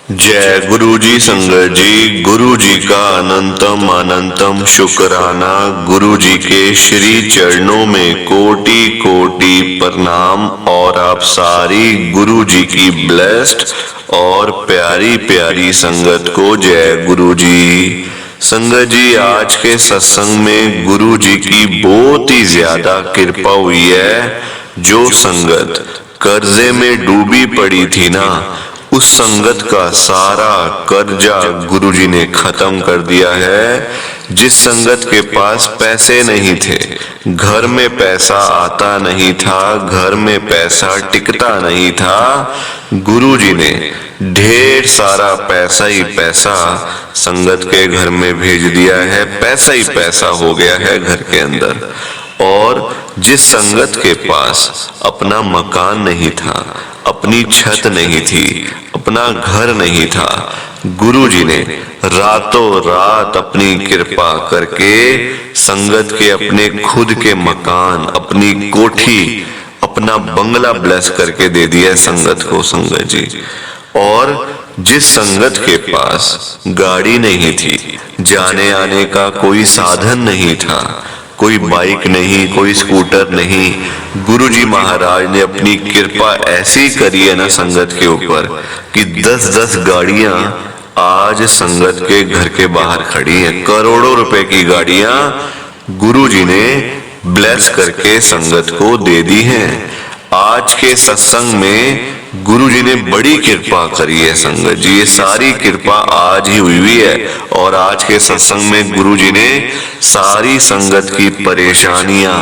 जय गुरु जी। संगत जी, गुरु जी का अनंतम अनंतम शुक्राना। गुरु जी के श्री चरणों में कोटि कोटि प्रणाम। और आप सारी गुरु जी की ब्लेस्ड और प्यारी प्यारी संगत को जय गुरु जी। संगत जी, आज के सत्संग में गुरु जी की बहुत ही ज्यादा कृपा हुई है। जो संगत कर्जे में डूबी पड़ी थी ना, उस संगत का सारा कर्जा गुरुजी ने खत्म कर दिया है। जिस संगत के पास पैसे नहीं थे, घर में पैसा आता नहीं था, घर में पैसा टिकता नहीं था, गुरुजी ने ढेर सारा पैसा ही पैसा संगत के घर में भेज दिया है। पैसा ही पैसा हो गया है घर के अंदर। और जिस संगत के पास अपना मकान नहीं था, अपनी छत नहीं थी, अपना घर नहीं था, गुरुजी ने रातों रात अपनी कृपा करके संगत के अपने खुद के मकान, अपनी कोठी, अपना बंगला ब्लेस करके दे दिया संगत को। संगत जी, और जिस संगत के पास गाड़ी नहीं थी, जाने आने का कोई साधन नहीं था, कोई बाइक नहीं, कोई स्कूटर नहीं, गुरुजी महाराज ने अपनी कृपा ऐसी करी है ना संगत के ऊपर कि 10-10 गाड़ियां आज संगत के घर के बाहर खड़ी हैं। करोड़ों रुपए की गाड़ियां गुरुजी ने ब्लेस करके संगत को दे दी हैं। आज के सत्संग में गुरुजी ने बड़ी कृपा करी है संगत जी। ये सारी कृपा आज ही हुई है। और आज के सत्संग में गुरुजी ने सारी संगत की परेशानियां,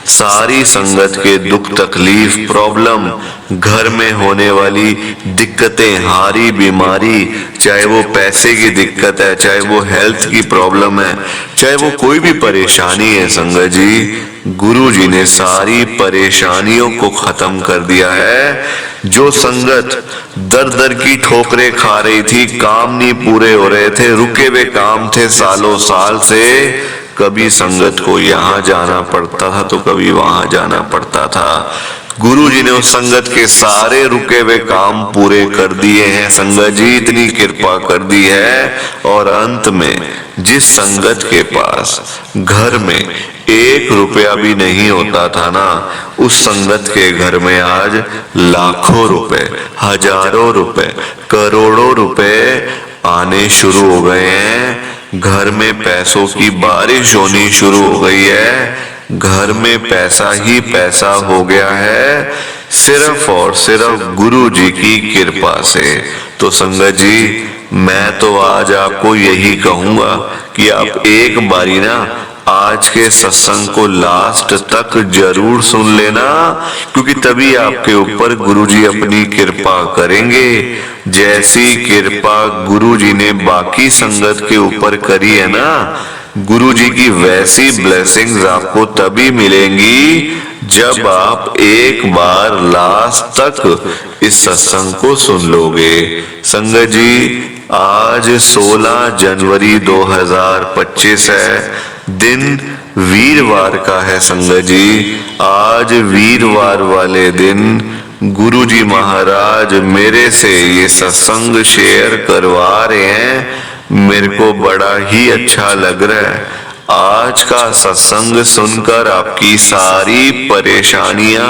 सारी संगत के दुख तकलीफ, प्रॉब्लम, घर में होने वाली दिक्कतें, हारी बीमारी, चाहे वो पैसे की दिक्कत है, चाहे वो हेल्थ की प्रॉब्लम है, चाहे वो कोई भी परेशानी है संगत जी, गुरुजी ने सारी परेशानियों को खत्म कर दिया है। जो संगत दर दर की ठोकरें खा रही थी, काम नहीं पूरे हो रहे थे, रुके हुए काम थे सालों साल से, कभी संगत को यहाँ जाना पड़ता था तो कभी वहां जाना पड़ता था, गुरुजी ने उस संगत के सारे रुके हुए काम पूरे कर दिए हैं। संगत जी, इतनी कृपा कर दी है। और अंत में जिस संगत के पास घर में 1 रुपया भी नहीं होता था ना, उस संगत के घर में आज लाखों रुपए, हजारों रुपए, करोड़ों रुपए आने शुरू हो गए हैं। घर में पैसों की बारिश होनी शुरू हो गई है। घर में पैसा ही पैसा हो गया है, सिर्फ और सिर्फ गुरु जी की कृपा से। तो संगत जी, मैं तो आज आपको यही कहूंगा कि आप एक बारी ना आज के सत्संग को लास्ट तक जरूर सुन लेना, क्योंकि तभी आपके ऊपर गुरुजी अपनी कृपा करेंगे। जैसी कृपा गुरुजी ने बाकी संगत के ऊपर करी है ना, गुरुजी की वैसी ब्लेसिंग्स आपको तभी मिलेंगी जब आप एक बार लास्ट तक इस सत्संग को सुन लोगे। संगत जी, आज 16 जनवरी 2025 है, दिन वीरवार का है। संगत जी, आज वीरवार वाले दिन गुरुजी महाराज मेरे से ये सत्संग शेयर करवा रहे हैं। मेरे को बड़ा ही अच्छा लग रहा है। आज का सत्संग सुनकर आपकी सारी परेशानियां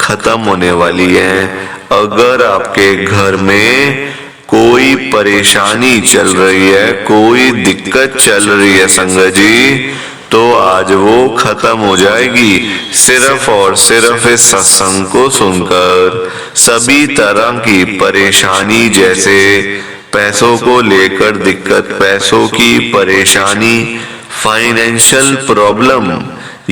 खत्म होने वाली हैं। अगर आपके घर में कोई परेशानी चल रही है, कोई दिक्कत चल रही है संगत जी, तो आज वो खत्म हो जाएगी सिर्फ और सिर्फ इस सत्संग को सुनकर। सभी तरह की परेशानी, जैसे पैसों को लेकर दिक्कत, पैसों की परेशानी, फाइनेंशियल प्रॉब्लम,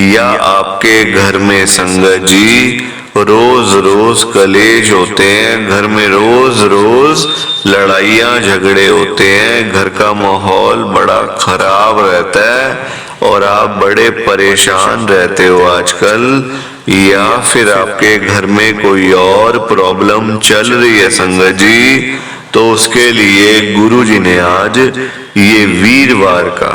या आपके घर में संगत जी रोज रोज कलेश होते हैं, घर में रोज रोज लड़ाइयाँ झगड़े होते हैं, घर का माहौल बड़ा खराब रहता है और आप बड़े परेशान रहते हो आजकल, या फिर आपके घर में कोई और प्रॉब्लम चल रही है संगत जी, तो उसके लिए गुरुजी ने आज ये वीरवार का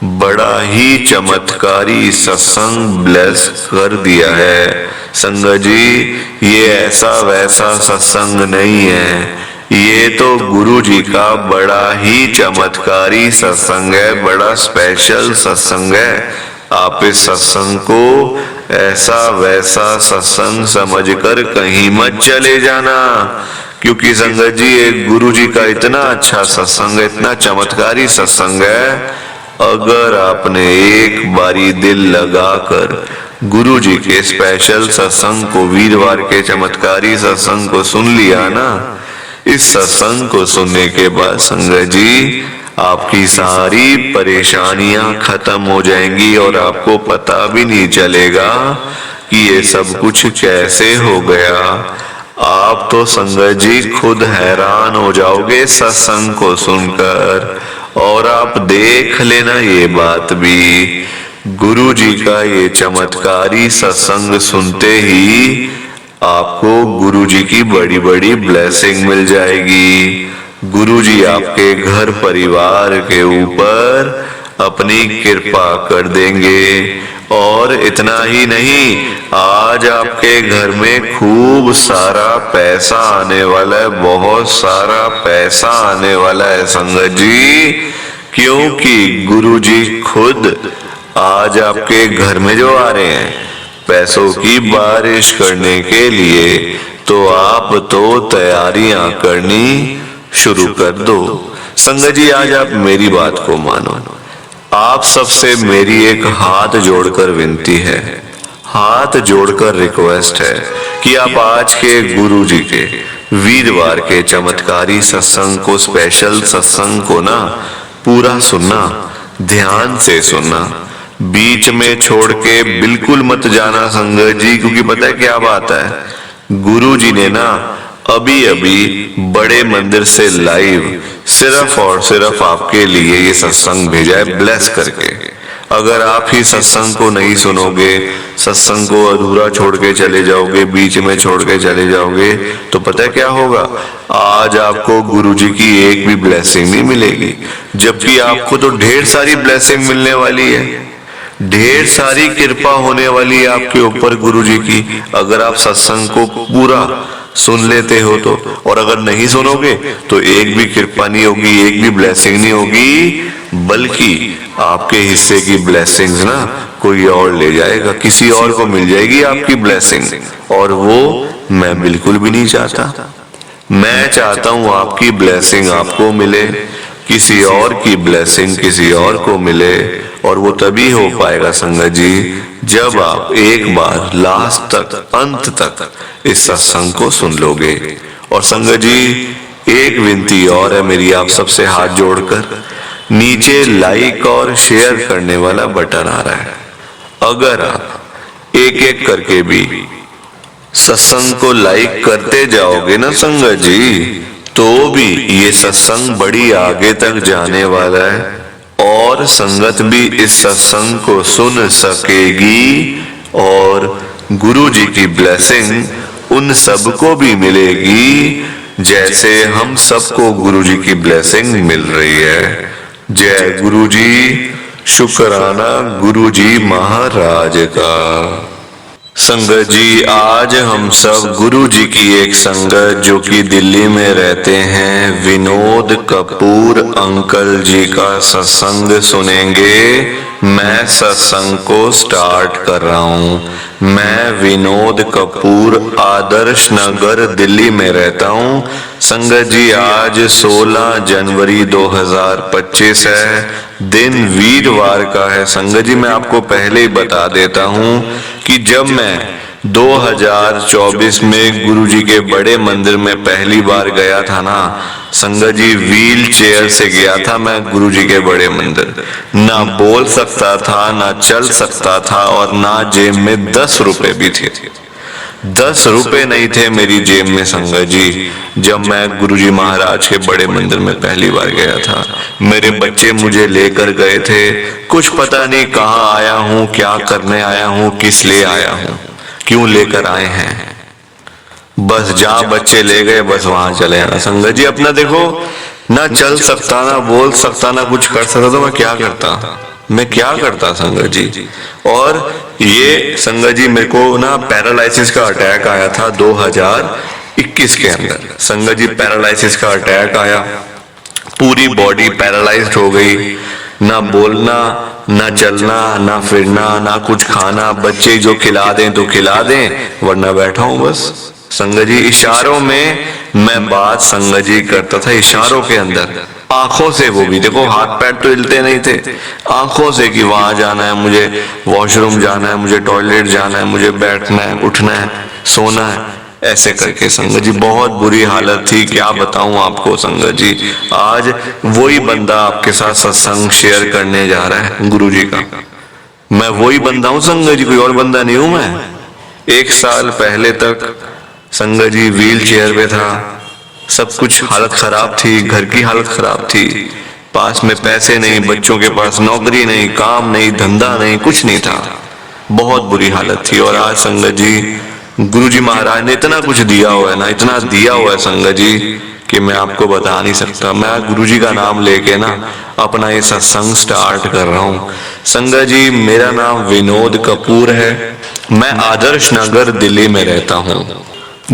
बड़ा ही चमत्कारी सत्संग ब्लेस कर दिया है। संगत जी, ये ऐसा वैसा सत्संग नहीं है, ये तो गुरु जी का बड़ा ही चमत्कारी सत्संग है, बड़ा स्पेशल सत्संग है। आप इस सत्संग को ऐसा वैसा सत्संग समझकर कहीं मत चले जाना, क्योंकि संगत जी एक गुरु जी का इतना अच्छा सत्संग है, इतना चमत्कारी सत्संग है। अगर आपने एक बारी दिल लगाकर गुरु जी के स्पेशल सत्संग को, वीरवार के चमत्कारी सत्संग को सुन लिया ना, इस सत्संग को सुनने के बाद संगत जी आपकी सारी परेशानियां खत्म हो जाएंगी और आपको पता भी नहीं चलेगा कि ये सब कुछ कैसे हो गया। आप तो संगत जी खुद हैरान हो जाओगे सत्संग को सुनकर। और आप देख लेना ये बात भी, गुरु जी का ये चमत्कारी सत्संग सुनते ही आपको गुरु जी की बड़ी बड़ी ब्लेसिंग मिल जाएगी। गुरु जी आपके घर परिवार के ऊपर अपनी कृपा कर देंगे। और इतना ही नहीं, आज आपके घर में खूब सारा पैसा आने वाला है, बहुत सारा पैसा आने वाला है संगत जी, क्योंकि गुरु जी खुद आज आपके घर में जो आ रहे हैं पैसों की बारिश करने के लिए। तो आप तो तैयारियां करनी शुरू कर दो। संगत जी आज आप मेरी बात को मानो। आप सबसे मेरी एक हाथ जोड़कर विनती है, हाथ जोड़कर रिक्वेस्ट है कि आप आज के गुरु जी के वीरवार के चमत्कारी सत्संग को, स्पेशल सत्संग को ना पूरा सुनना, ध्यान से सुनना, बीच में छोड़ के बिल्कुल मत जाना संगत जी, क्योंकि पता है क्या बात है, गुरु जी ने ना अभी अभी बड़े मंदिर से लाइव सिर्फ और सिर्फ आपके लिए ये सत्संग भेजा है, ब्लेस करके। अगर आप ही सत्संग को नहीं सुनोगे, सत्संग को अधूरा छोड़ के चले जाओगे, बीच में छोड़ के चले जाओगे, तो पता है क्या होगा, आज आपको गुरु जी की एक भी ब्लेसिंग नहीं मिलेगी, जबकि आपको तो ढेर सारी ब्लेसिंग मिलने वाली है, ढेर सारी कृपा होने वाली है आपके ऊपर गुरु जी की, अगर आप सत्संग को पूरा सुन लेते हो तो। और अगर नहीं सुनोगे तो एक भी कृपा नहीं होगी, एक भी ब्लेसिंग नहीं होगी, बल्कि आपके हिस्से की ब्लेसिंग्स ना कोई और ले जाएगा, किसी और को मिल जाएगी आपकी ब्लेसिंग। और वो मैं बिल्कुल भी नहीं चाहता। मैं चाहता हूं आपकी ब्लेसिंग आपको मिले, किसी और की ब्लेसिंग किसी और को मिले। और वो तभी हो पाएगा संगत जी जब आप एक बार लास्ट तक, अंत तक इस सत्संग को सुन लोगे। और संगत जी एक विनती और है मेरी आप सबसे हाथ जोड़कर, नीचे लाइक और शेयर करने वाला बटन आ रहा है, अगर आप एक एक करके भी सत्संग को लाइक करते जाओगे ना संगत जी, तो भी ये सत्संग बड़ी आगे तक जाने वाला है और संगत भी इस सत्संग को सुन सकेगी और गुरु जी की ब्लेसिंग उन सबको भी मिलेगी जैसे हम सबको गुरु जी की ब्लेसिंग मिल रही है। जय गुरु जी, शुक्राना गुरु जी महाराज का। संगत जी आज हम सब गुरु जी की एक संगत जो कि दिल्ली में रहते हैं, विनोद कपूर अंकल जी का सत्संग सुनेंगे। मैं सत्संग को स्टार्ट कर रहा हूँ। मैं विनोद कपूर आदर्श नगर दिल्ली में रहता हूँ। संगत जी आज 16 जनवरी 2025 है, दिन वीरवार का है। संगत जी मैं आपको पहले ही बता देता हूँ कि जब मैं 2024 में गुरु जी के बड़े मंदिर में पहली बार गया था ना संगत जी, व्हील चेयर से गया था मैं गुरु जी के बड़े मंदिर। ना बोल सकता था, ना चल सकता था और ना जेब में 10 रुपए भी थे। 10 रुपए नहीं थे मेरी जेब में संगत जी जब मैं गुरु जी महाराज के बड़े मंदिर में पहली बार गया था। मेरे बच्चे मुझे लेकर गए थे, कुछ पता नहीं कहाँ आया हूँ, क्या करने आया हूँ, किस लिए आया हूँ, क्यों लेकर आए हैं, बस जहाँ बच्चे ले गए बस वहां चले आना। संगत जी अपना देखो, ना चल सकता, ना बोल सकता, ना कुछ कर सकता, तो मैं क्या करता संगत जी। और ये संगत जी मेरे को ना पैरालिसिस का अटैक आया था 21 के अंदर संगत जी पैरालिसिस का अटैक आया, पूरी बॉडी पैरालाइज्ड हो गई, ना बोलना, ना चलना, ना फिरना, ना कुछ खाना। बच्चे जो खिला दें तो खिला दें, वरना बैठा हूं बस। संगत जी इशारों में मैं बात संगत जी करता था, इशारों के अंदर, आंखों से। वो भी देखो, हाथ पैर तो हिलते नहीं थे, आंखों से कि वहां जाना है मुझे, वॉशरूम जाना है मुझे, टॉयलेट जाना है मुझे, बैठना है, उठना है, सोना है, ऐसे करके संगत जी बहुत बुरी हालत थी। क्या बताऊं आपको संगत जी। आज वही बंदा आपके साथ सत्संग शेयर करने जा रहा है गुरु जी का। मैं वही बंदा हूं संगत जी, कोई और बंदा नहीं हूं मैं। 1 साल पहले तक संगत जी व्हील चेयर पे था, सब कुछ हालत खराब थी, घर की हालत खराब थी, पास में पैसे नहीं, बच्चों के पास नौकरी नहीं, काम नहीं, धंधा नहीं, कुछ नहीं था, बहुत बुरी हालत थी। और आज संगत जी गुरु जी महाराज ने इतना कुछ दिया हुआ है ना, इतना दिया हुआ है संगत जी कि मैं आपको बता नहीं सकता। मैं गुरु जी का नाम लेके ना अपना ये सत्संग स्टार्ट कर रहा हूँ। संगत जी मेरा नाम विनोद कपूर है, मैं आदर्श नगर दिल्ली में रहता हूँ।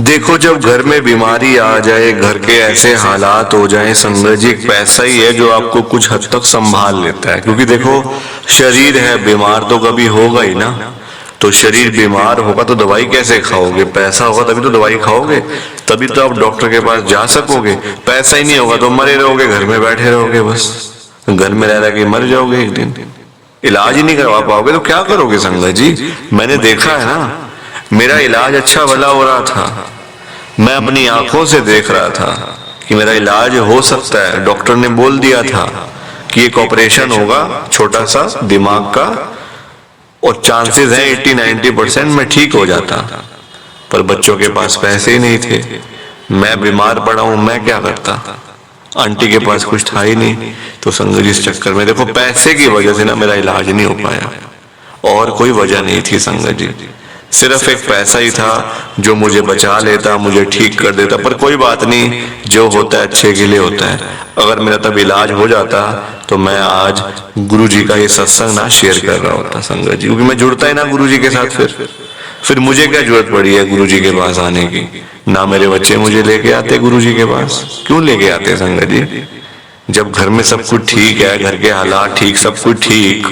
देखो जब घर में बीमारी आ जाए, घर के ऐसे हालात हो जाए संगत जी, पैसा ही है जो आपको कुछ हद तक संभाल लेता है। क्योंकि देखो शरीर है, बीमार तो कभी होगा ही ना। तो शरीर बीमार होगा तो दवाई कैसे खाओगे? पैसा होगा तभी तो दवाई खाओगे, तभी तो आप डॉक्टर के पास जा सकोगे। पैसा ही नहीं होगा तो मरे रहोगे, घर में बैठे रहोगे, बस घर में रह के मर जाओगे एक दिन। इलाज ही नहीं करवा पाओगे तो क्या करोगे संगत जी। मैंने देखा है ना, मेरा इलाज अच्छा भला हो रहा था, मैं अपनी आंखों से देख रहा था कि मेरा इलाज हो सकता है। डॉक्टर ने बोल दिया था कि एक ऑपरेशन होगा छोटा सा दिमाग का, और चांसेस हैं 80-90% में ठीक हो जाता। पर बच्चों के पास पैसे ही नहीं थे, मैं बीमार पड़ा हूं, मैं क्या करता, आंटी के पास कुछ था ही नहीं। तो संगत जी इस चक्कर में देखो पैसे की वजह से ना मेरा इलाज नहीं हो पाया, और कोई वजह नहीं थी संगत जी, सिर्फ एक पैसा ही था जो मुझे बचा लेता, मुझे ठीक कर देता। पर कोई बात नहीं, जो होता है अच्छे के लिए होता है। अगर मेरा तब इलाज हो जाता तो मैं आज गुरु जी का ये सत्संग ना शेयर कर रहा होता संगत जी, क्योंकि मैं जुड़ता ही ना गुरु जी के साथ। फिर मुझे क्या जरूरत पड़ी है गुरु जी के पास आने की? ना मेरे बच्चे मुझे लेके आते गुरु जी के पास, क्यों लेके आते संगत जी? जब घर में सब कुछ ठीक है, घर के हालात ठीक, सब कुछ ठीक,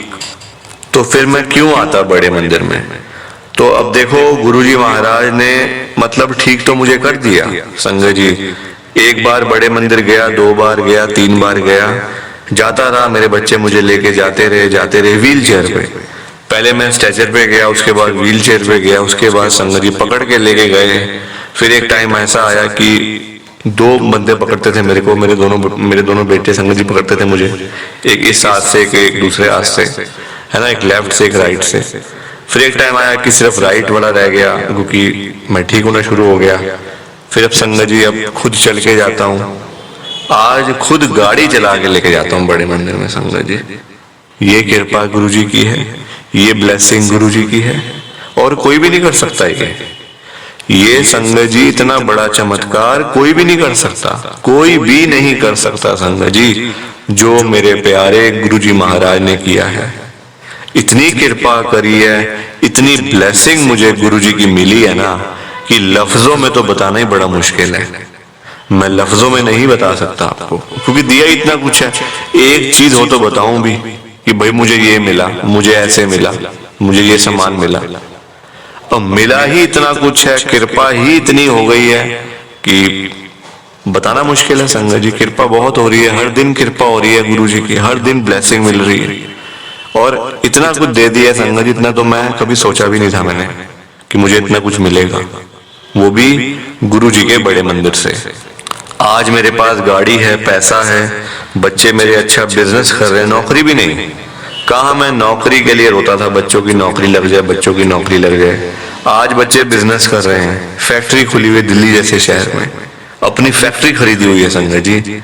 तो फिर मैं क्यों आता बड़े मंदिर में? तो अब देखो गुरुजी महाराज ने मतलब ठीक तो मुझे कर दिया संगत जी। एक बार बड़े मंदिर गया, 2 बार गया, 3 बार गया, जाता रहा, मेरे बच्चे मुझे लेके जाते रहे व्हील चेयर पे। पहले मैं स्ट्रेचर पे गया, उसके बाद व्हील चेयर पे गया, उसके बाद संगत जी पकड़ के लेके गए। फिर एक टाइम ऐसा आया कि 2 बंदे पकड़ते थे मेरे को, मेरे दोनों बेटे संगत जी पकड़ते थे मुझे, एक इस हाथ से एक दूसरे हाथ से, है ना, एक लेफ्ट से एक राइट से। फिर एक टाइम आया कि सिर्फ राइट वाला रह गया, क्योंकि मैं ठीक होना शुरू हो गया। फिर अब संगत जी अब खुद चल के जाता हूँ, आज खुद गाड़ी चला के लेके जाता हूँ बड़े मंदिर में संगत जी। ये कृपा गुरु जी की है, ये ब्लेसिंग गुरु जी की है, और कोई भी नहीं कर सकता। ये संगत जी इतना बड़ा चमत्कार कोई भी नहीं कर सकता, कोई भी नहीं कर सकता संगत जी, जो मेरे प्यारे गुरु जी महाराज ने किया है। इतनी कृपा करी है, इतनी ब्लेसिंग मुझे गुरु जी की मिली है ना, कि लफ्जों में तो बताना ही बड़ा मुश्किल है। मैं लफ्जों में नहीं बता सकता आपको, क्योंकि दिया इतना कुछ है। एक चीज हो तो बताऊं भी कि भाई मुझे ये मिला, मुझे ऐसे मिला, मुझे ये सामान मिला, और मिला ही इतना कुछ है, कृपा ही इतनी हो गई है कि बताना मुश्किल है संगत जी। कृपा बहुत हो रही है, हर दिन कृपा हो रही है गुरु जी की, हर दिन ब्लेसिंग मिल रही है, और इतना कुछ दे दिया संगत जी, इतना तो मैं कभी सोचा भी नहीं था मैंने कि मुझे इतना कुछ मिलेगा, वो भी गुरु जी के बड़े मंदिर से। आज मेरे पास गाड़ी है, पैसा है, बच्चे मेरे अच्छा बिजनेस कर रहे हैं, नौकरी भी नहीं। कहा मैं नौकरी के लिए रोता था, बच्चों की नौकरी लग जाए, बच्चों की नौकरी लग जाए। आज बच्चे बिजनेस कर रहे हैं, फैक्ट्री खुली हुई दिल्ली जैसे शहर में, अपनी फैक्ट्री खरीदी हुई है संगत जी,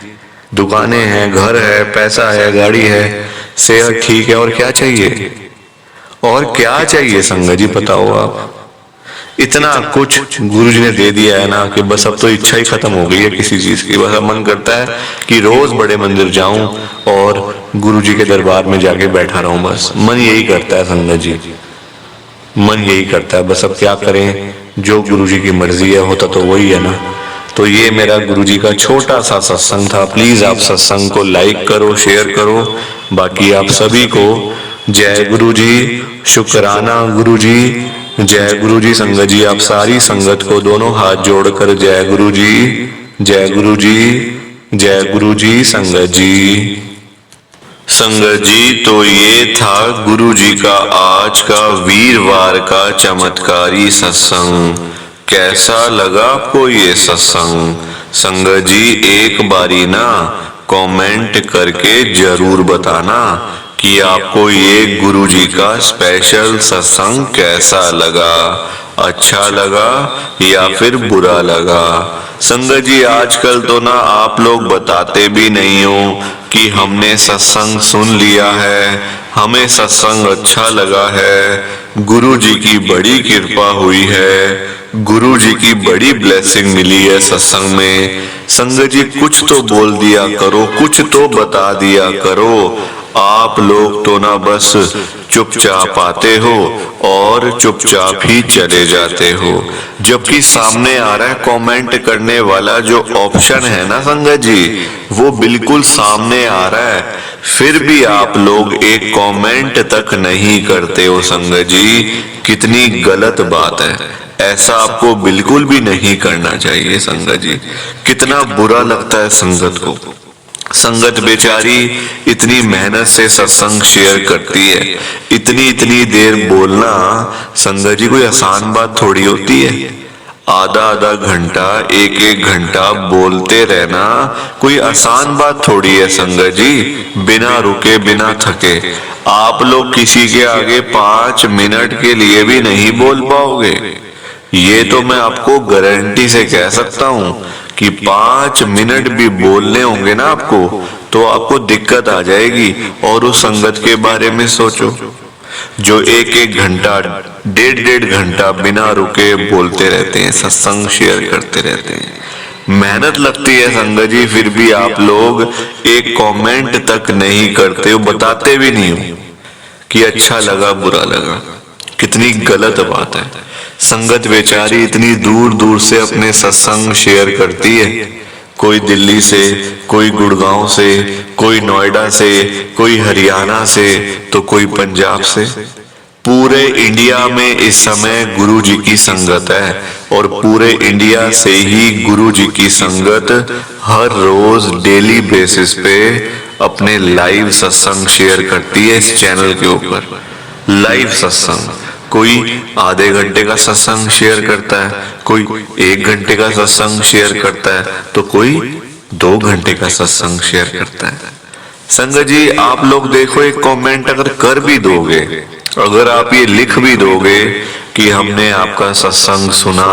दुकानें हैं, घर है, पैसा है, गाड़ी है, सेहत ठीक है, और क्या चाहिए? और क्या चाहिए संगत जी, बताओ आप। इतना कुछ गुरु जी ने दे दिया है ना कि बस अब तो इच्छा ही खत्म हो गई है किसी चीज की। बस अब मन करता है कि रोज बड़े मंदिर जाऊं और गुरु जी के दरबार में जाके बैठा रहूं, बस मन यही करता है संगत जी, मन यही करता है। बस अब क्या करें, जो गुरुजी की मर्जी है होता तो वही है ना। तो ये मेरा गुरुजी का छोटा सा सत्संग था। प्लीज आप सत्संग को लाइक करो, शेयर करो। बाकी आप सभी को जय गुरुजी, शुक्राना गुरुजी, जय गुरुजी। संगत जी आप सारी संगत को दोनों हाथ जोड़कर जय गुरुजी, जय गुरुजी, जय गुरुजी। संगत जी, संगत जी तो ये था गुरुजी का आज का वीरवार का चमत्कारी सत्संग। कैसा लगा आपको ये सत्संग? संगत जी एक बारी ना कमेंट करके जरूर बताना कि आपको ये गुरुजी का स्पेशल सत्संग कैसा लगा, अच्छा लगा या फिर बुरा लगा। संगत जी आजकल तो ना आप लोग बताते भी नहीं हो कि हमने सत्संग सुन लिया है, हमें सत्संग अच्छा लगा है, गुरु जी की बड़ी कृपा हुई है, गुरु जी की बड़ी ब्लेसिंग मिली है सत्संग में। संगत जी कुछ तो बोल दिया करो, कुछ तो बता दिया करो। आप लोग तो ना बस चुपचाप आते हो और चुपचाप ही चले जाते हो, जबकि सामने आ रहा है कमेंट करने वाला जो ऑप्शन है ना संगत जी, वो बिल्कुल सामने आ रहा है, फिर भी आप लोग एक कमेंट तक नहीं करते हो। संगत जी कितनी गलत बात है, ऐसा आपको बिल्कुल भी नहीं करना चाहिए। संगत जी कितना बुरा लगता है संगत को। संगत बेचारी इतनी मेहनत से सत्संग शेयर करती है, इतनी इतनी देर बोलना संगत जी कोई आसान बात थोड़ी होती है। आधा आधा घंटा, एक एक घंटा बोलते रहना कोई आसान बात थोड़ी है संगत जी, बिना रुके बिना थके। आप लोग किसी के आगे 5 मिनट के लिए भी नहीं बोल पाओगे, ये तो मैं आपको गारंटी से कह सकता हूँ कि 5 मिनट भी बोलने होंगे ना आपको तो आपको दिक्कत आ जाएगी। और उस संगत के बारे में सोचो जो एक एक घंटा, डेढ़ घंटा बिना रुके बोलते रहते हैं, सत्संग शेयर करते रहते हैं। मेहनत लगती है संगत जी, फिर भी आप लोग एक कमेंट तक नहीं करते हो, बताते भी नहीं हो कि अच्छा लगा बुरा लगा। कितनी गलत बात है। संगत बेचारी इतनी दूर दूर से अपने सत्संग शेयर करती है, कोई दिल्ली से, कोई गुड़गांव से, कोई नोएडा से, कोई हरियाणा से, तो कोई पंजाब से। पूरे इंडिया में इस समय गुरु जी की संगत है और पूरे इंडिया से ही गुरु जी की संगत हर रोज डेली बेसिस पे अपने लाइव सत्संग शेयर करती है इस चैनल के ऊपर। लाइव सत्संग, कोई आधे घंटे का सत्संग शेयर करता है, कोई 1 घंटे का सत्संग शेयर करता है, तो कोई 2 घंटे का सत्संग शेयर करता है। संगत जी आप लोग देखो, एक कमेंट अगर कर भी दोगे, अगर आप ये लिख भी दोगे कि हमने आपका सत्संग सुना,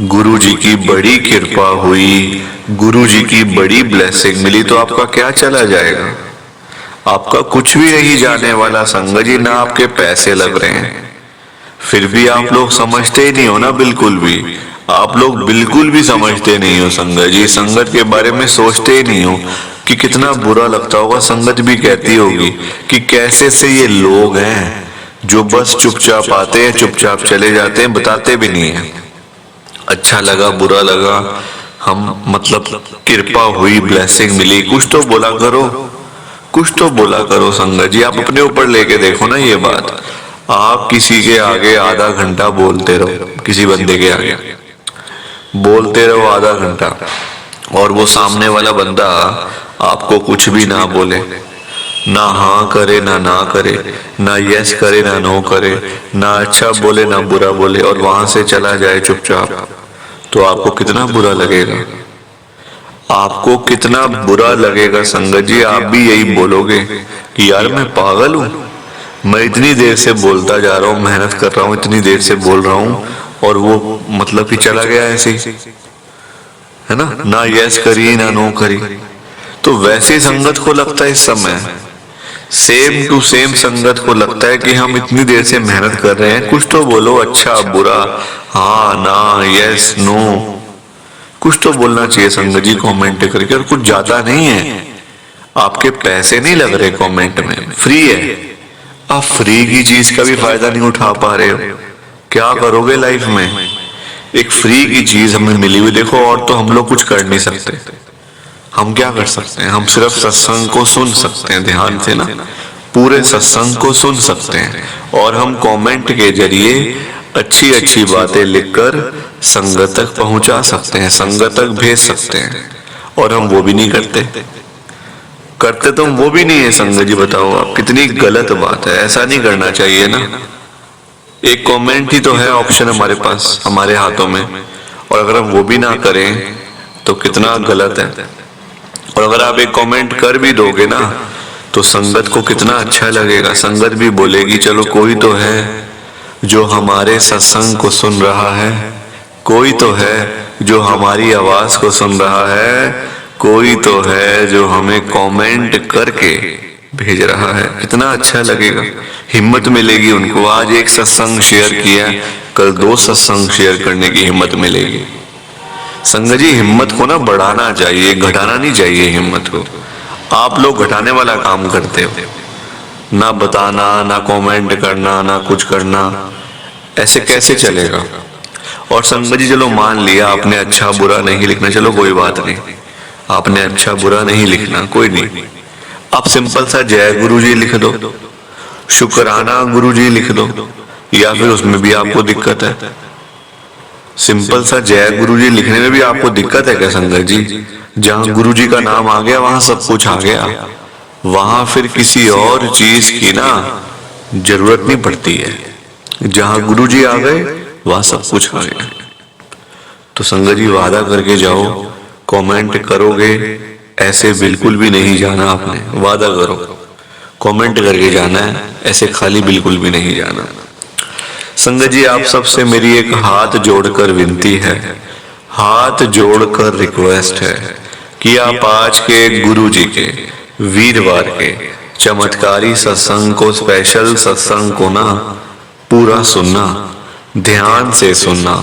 गुरु जी की बड़ी कृपा हुई, गुरु जी की बड़ी ब्लेसिंग मिली, तो आपका क्या चला जाएगा? आपका कुछ भी नहीं जाने वाला संगत जी, ना आपके पैसे लग रहे हैं। फिर भी आप लोग समझते ही नहीं हो ना, बिल्कुल भी आप लोग बिल्कुल भी समझते नहीं हो संगत जी, संगत के बारे में सोचते ही नहीं हो कि कितना बुरा लगता होगा। संगत भी कहती होगी कि कैसे से ये लोग हैं जो बस चुपचाप आते हैं, चुपचाप चले जाते हैं, बताते भी नहीं है। अच्छा लगा बुरा लगा, हम मतलब कृपा हुई, ब्लेसिंग मिली, कुछ तो बोला करो, कुछ तो बोला करो। संगत जी आप अपने ऊपर लेके देखो ना ये बात। आप किसी के आगे आधा घंटा बोलते रहो, किसी बंदे के आगे बोलते रहो आधा घंटा, और वो सामने वाला बंदा आपको कुछ भी ना बोले, ना हाँ करे ना ना करे, ना यस करे ना नो करे, ना अच्छा बोले ना बुरा बोले, और वहां से चला जाए चुपचाप, तो आपको कितना बुरा लगेगा? आपको कितना बुरा लगेगा संगत जी। आप भी यही बोलोगे कि यार मैं पागल हूँ, मैं इतनी देर से बोलता जा रहा हूँ, मेहनत कर रहा हूँ, इतनी देर से बोल रहा हूँ, और वो मतलब कि चला गया ऐसे ही, है ना यस करी ना नो करी। तो वैसे संगत को लगता है इस समय, सेम टू सेम संगत को लगता है कि हम इतनी देर से मेहनत कर रहे हैं, कुछ तो बोलो, अच्छा बुरा, हाँ ना यस नो, कुछ तो बोलना चाहिए संगत जी कमेंट करके। और कुछ ज्यादा नहीं है, आपके पैसे नहीं लग रहे कमेंट में, फ्री है। आप फ्री की चीज का भी फायदा नहीं उठा पा रहे हो, क्या करोगे लाइफ में? एक फ्री की चीज हमें मिली हुई, देखो और तो हम लोग कुछ कर नहीं सकते। हम क्या कर सकते हैं? हम सिर्फ सत्संग को सुन सकते हैं ध्यान से ना, पूरे सत्संग को सुन सकते हैं, और हम कमेंट के जरिए अच्छी अच्छी बातें लिखकर संगत तक पहुंचा सकते हैं, संगत तक भेज सकते हैं। और हम वो भी नहीं करते, करते तो हम वो भी नहीं है संगत जी। बताओ आप, कितनी गलत बात है, ऐसा नहीं करना चाहिए ना। एक कमेंट ही तो है ऑप्शन हमारे पास, हमारे हाथों में, और अगर हम वो भी ना करें तो कितना गलत है। और अगर आप एक कमेंट कर भी दोगे ना तो संगत को कितना अच्छा लगेगा, संगत भी बोलेगी चलो कोई तो है जो हमारे सत्संग को सुन रहा है, कोई तो है जो हमारी आवाज को सुन रहा है, कोई तो है जो हमें कमेंट करके भेज रहा है। कितना अच्छा लगेगा, हिम्मत मिलेगी उनको। आज एक सत्संग शेयर किया, कल 2 सत्संग शेयर करने की हिम्मत मिलेगी। संगत जी हिम्मत को ना बढ़ाना चाहिए, घटाना नहीं चाहिए हिम्मत को। आप लोग घटाने वाला काम करते हो, ना बताना, ना कमेंट करना, ना कुछ करना, ऐसे कैसे चलेगा। और संगत जी चलो मान लिया आपने अच्छा बुरा नहीं लिखना, चलो कोई बात नहीं, आपने अच्छा बुरा नहीं लिखना, कोई नहीं, आप सिंपल सा जय गुरु जी लिख दो, शुक्राना गुरु जी लिख दो, या फिर उसमें भी आपको दिक्कत है? सिंपल सा जय गुरु जी लिखने में भी आपको दिक्कत है क्या संगत जी? जहां गुरु जी का नाम आ गया वहां सब कुछ आ गया, वहां फिर किसी और चीज की ना जरूरत नहीं पड़ती है। जहां गुरु जी आ गए वहां सब कुछ आ गया। तो संगत जी वादा करके जाओ, कमेंट करोगे ऐसे बिल्कुल भी नहीं जाना आपने, वादा करो कमेंट करके जाना है, ऐसे खाली बिल्कुल भी नहीं जाना। संगत जी आप सबसे मेरी एक हाथ जोड़कर विनती है, हाथ जोड़कर रिक्वेस्ट है कि आप आज के गुरु जी के वीरवार के चमत्कारी सत्संग को, स्पेशल सत्संग को ना पूरा सुनना, ध्यान से सुनना,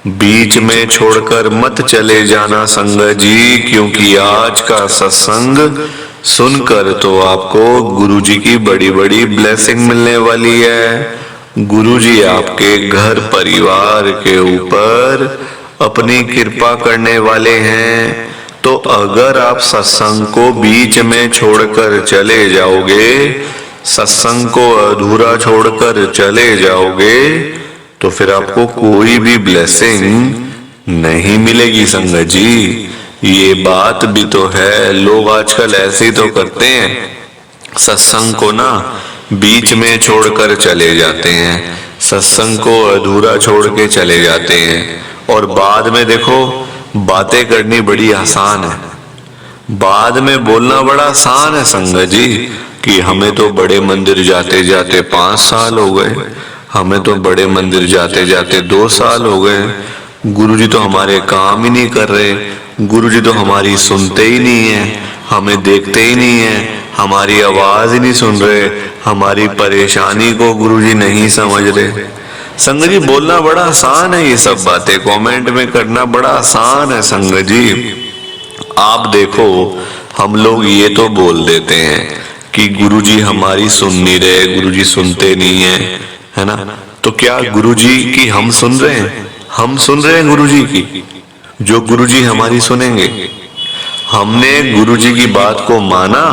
बीच में छोड़कर मत चले जाना संगत जी, क्योंकि आज का सत्संग सुनकर तो आपको गुरु जी की बड़ी बड़ी ब्लेसिंग मिलने वाली है। गुरु जी आपके घर परिवार के ऊपर अपनी कृपा करने वाले हैं। तो अगर आप सत्संग को बीच में छोड़कर चले जाओगे, सत्संग को अधूरा छोड़कर चले जाओगे, तो फिर आपको कोई भी ब्लेसिंग नहीं मिलेगी संगत जी। ये बात भी तो है, लोग आजकल ऐसे ही तो करते हैं, सत्संग को ना बीच में छोड़कर चले जाते हैं, सत्संग को अधूरा छोड़ के चले जाते हैं, और बाद में देखो बातें करनी बड़ी आसान है, बाद में बोलना बड़ा आसान है संगत जी, कि हमें तो बड़े मंदिर जाते जाते 5 साल हो गए, हमें तो बड़े मंदिर जाते जाते 2 साल हो गए, गुरुजी तो हमारे काम ही नहीं कर रहे, गुरुजी तो हमारी सुनते ही नहीं है, हमें देखते ही नहीं है, हमारी आवाज ही नहीं सुन रहे, हमारी परेशानी को गुरुजी नहीं समझ रहे। संगत जी बोलना बड़ा आसान है, ये सब बातें कमेंट में करना बड़ा आसान है संगत जी। आप देखो हम लोग ये तो बोल देते हैं कि गुरुजी हमारी सुन नहीं रहे, गुरुजी सुनते नहीं है ना? तो क्या गुरुजी की हम सुन रहे हैं? हम सुन रहे हैं गुरुजी की, जो गुरुजी हमारी सुनेंगे? हमने गुरुजी की बात को माना,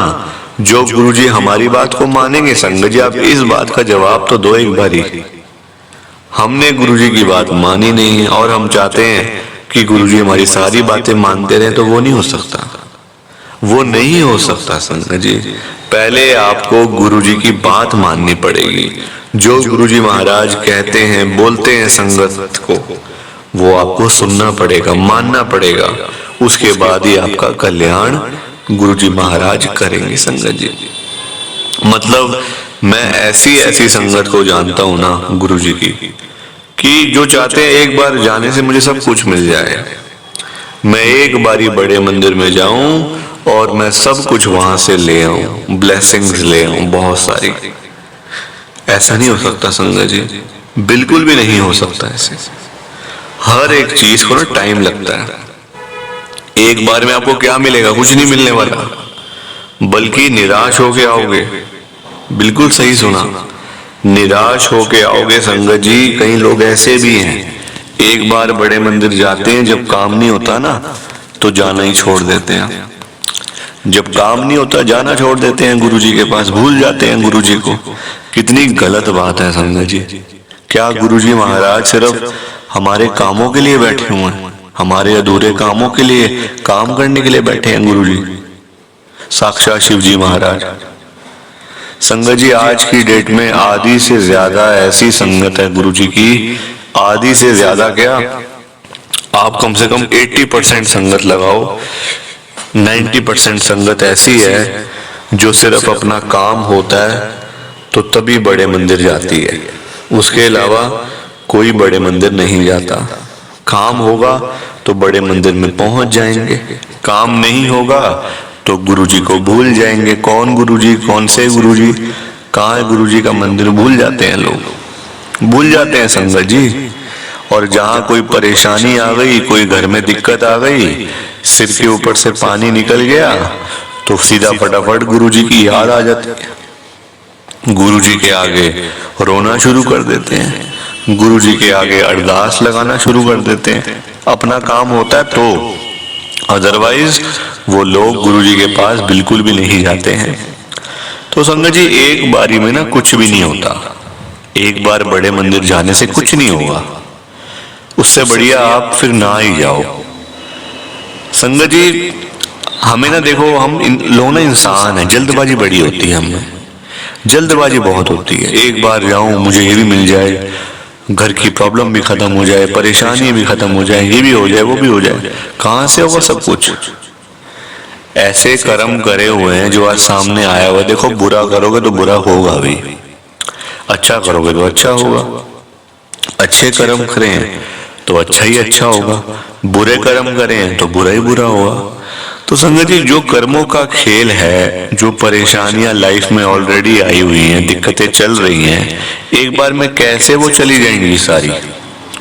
जो गुरुजी हमारी बात को मानेंगे? संगत जी आप इस बात का जवाब तो दो एक बारी। हमने गुरुजी की बात मानी नहीं है और हम चाहते हैं कि गुरुजी हमारी सारी बातें मानते रहे, तो वो नहीं हो सकता, वो नहीं हो सकता संगत जी। पहले आपको गुरुजी की बात माननी पड़ेगी, जो गुरुजी महाराज कहते हैं, बोलते हैं संगत को, वो आपको सुनना पड़ेगा, मानना पड़ेगा, उसके बाद ही आपका कल्याण गुरुजी महाराज करेंगे संगत जी। मतलब मैं ऐसी ऐसी संगत को जानता हूं ना गुरुजी की, कि जो चाहते हैं एक बार जाने से मुझे सब कुछ मिल जाए, मैं एक बारी बड़े मंदिर में जाऊं और मैं सब कुछ वहां से ले आऊं, ब्लेसिंग्स ले आऊं बहुत सारी। ऐसा नहीं हो सकता संगत जी, बिल्कुल भी नहीं हो सकता ऐसे। हर एक चीज को ना टाइम लगता है, एक बार में आपको क्या मिलेगा? कुछ नहीं मिलने वाला, बल्कि निराश होके आओगे। बिल्कुल सही सुना, निराश होके आओगे संगत जी। कई लोग ऐसे भी हैं एक बार बड़े मंदिर जाते हैं, जब काम नहीं होता ना तो जाना ही छोड़ देते हैं। जब काम नहीं होता जाना छोड़ देते हैं गुरुजी के पास, भूल जाते हैं गुरुजी को। कितनी गलत बात है संगत जी। क्या गुरुजी महाराज सिर्फ हमारे कामों के लिए बैठे हुए हैं? हमारे अधूरे कामों के लिए काम करने के लिए बैठे हैं गुरुजी? साक्षात शिव जी महाराज। संगत जी आज की डेट में आधी से ज्यादा ऐसी संगत है गुरुजी की, आधी से ज्यादा क्या, आप कम से कम 80% संगत लगाओ, 90% संगत ऐसी है जो सिर्फ अपना काम होता है तो तभी बड़े मंदिर जाती है, उसके अलावा कोई बड़े मंदिर नहीं जाता। काम होगा तो बड़े मंदिर में पहुंच जाएंगे, काम नहीं होगा तो गुरुजी को भूल जाएंगे। कौन गुरुजी, कौन से गुरुजी, कहाँ है गुरुजी का मंदिर, भूल जाते हैं लोग, भूल जाते हैं संगत जी। और जहां कोई परेशानी आ गई, कोई घर में दिक्कत आ गई, सिर के ऊपर से पानी निकल गया तो सीधा फटाफट गुरुजी की याद आ जाती है। गुरुजी के आगे रोना शुरू कर देते हैं, गुरुजी के आगे अरदास लगाना शुरू कर देते हैं। अपना काम होता है तो, अदरवाइज वो लोग गुरुजी के पास बिल्कुल भी नहीं जाते हैं। तो संगत जी एक बारी में ना कुछ भी नहीं होता, एक बार बड़े मंदिर जाने से कुछ नहीं होगा, उससे बढ़िया आप फिर ना ही जाओ। संगत जी हमें ना देखो, हम लोग ना इंसान है, जल्दबाजी बड़ी होती है, हमें जल्दबाजी बहुत होती है। एक बार जाऊं, मुझे ये भी मिल जाए, घर की प्रॉब्लम भी खत्म हो जाए, परेशानी भी खत्म हो जाए, ये भी हो जाए, वो भी हो जाए। कहां से होगा सब कुछ? ऐसे कर्म करे हुए हैं जो आज सामने आया हुआ। देखो बुरा करोगे तो बुरा होगा भी, अच्छा करोगे तो अच्छा होगा। अच्छे कर्म करें तो अच्छा ही अच्छा होगा, बुरे कर्म करें तो बुरा ही बुरा होगा। तो संगत जी जो कर्मों का खेल है, जो परेशानियां लाइफ में ऑलरेडी आई हुई हैं, दिक्कतें चल रही हैं, एक बार में कैसे वो चली जाएंगी सारी?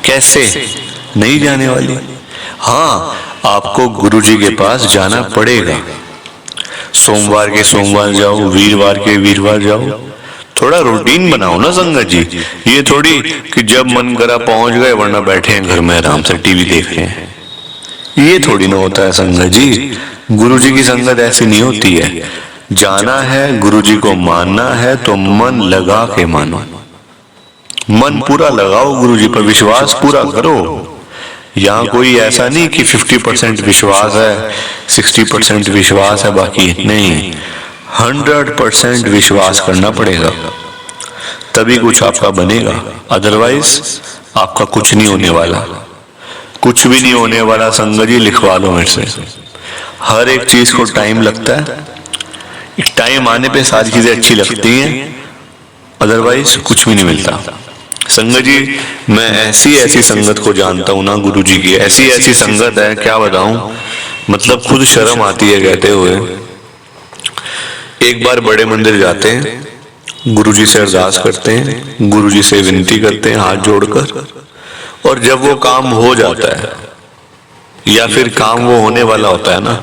कैसे? नहीं जाने वाली। हाँ, आपको गुरुजी के पास जाना पड़ेगा। सोमवार के सोमवार जाओ, वीरवार के वीरवार जाओ। थोड़ा रूटीन बनाओ ना संगत जी, ये थोड़ी कि जब मन करा पहुंच गए, वरना बैठे हैं घर में आराम से टीवी देख रहे हैं। ये थोड़ी ना होता है संगत जी। गुरुजी की संगत ऐसी नहीं होती है। जाना है, गुरुजी को मानना है तो मन लगा के मानो, मन पूरा लगाओ, गुरुजी पर विश्वास पूरा करो। यहाँ कोई ऐसा नहीं कि 50% विश्वास है, 60% विश्वास है, बाकी नहीं, 100% विश्वास करना पड़ेगा, तभी कुछ आपका बनेगा। अदरवाइज आपका कुछ नहीं होने वाला, कुछ भी नहीं होने वाला। संगत जी लिखवा लो मेरे से, हर एक चीज को टाइम लगता है, टाइम आने पे सारी चीजें अच्छी लगती हैं, अदरवाइज कुछ भी नहीं मिलता। संगत जी मैं ऐसी ऐसी संगत को जानता हूं ना गुरुजी की, ऐसी ऐसी संगत है क्या बताऊं, मतलब खुद शर्म आती है कहते हुए। एक बार बड़े मंदिर जाते हैं, गुरुजी से अरदास करते हैं, गुरुजी से विनती करते हैं हाथ जोड़कर, और जब वो काम हो जाता है या फिर काम वो होने वाला होता है ना,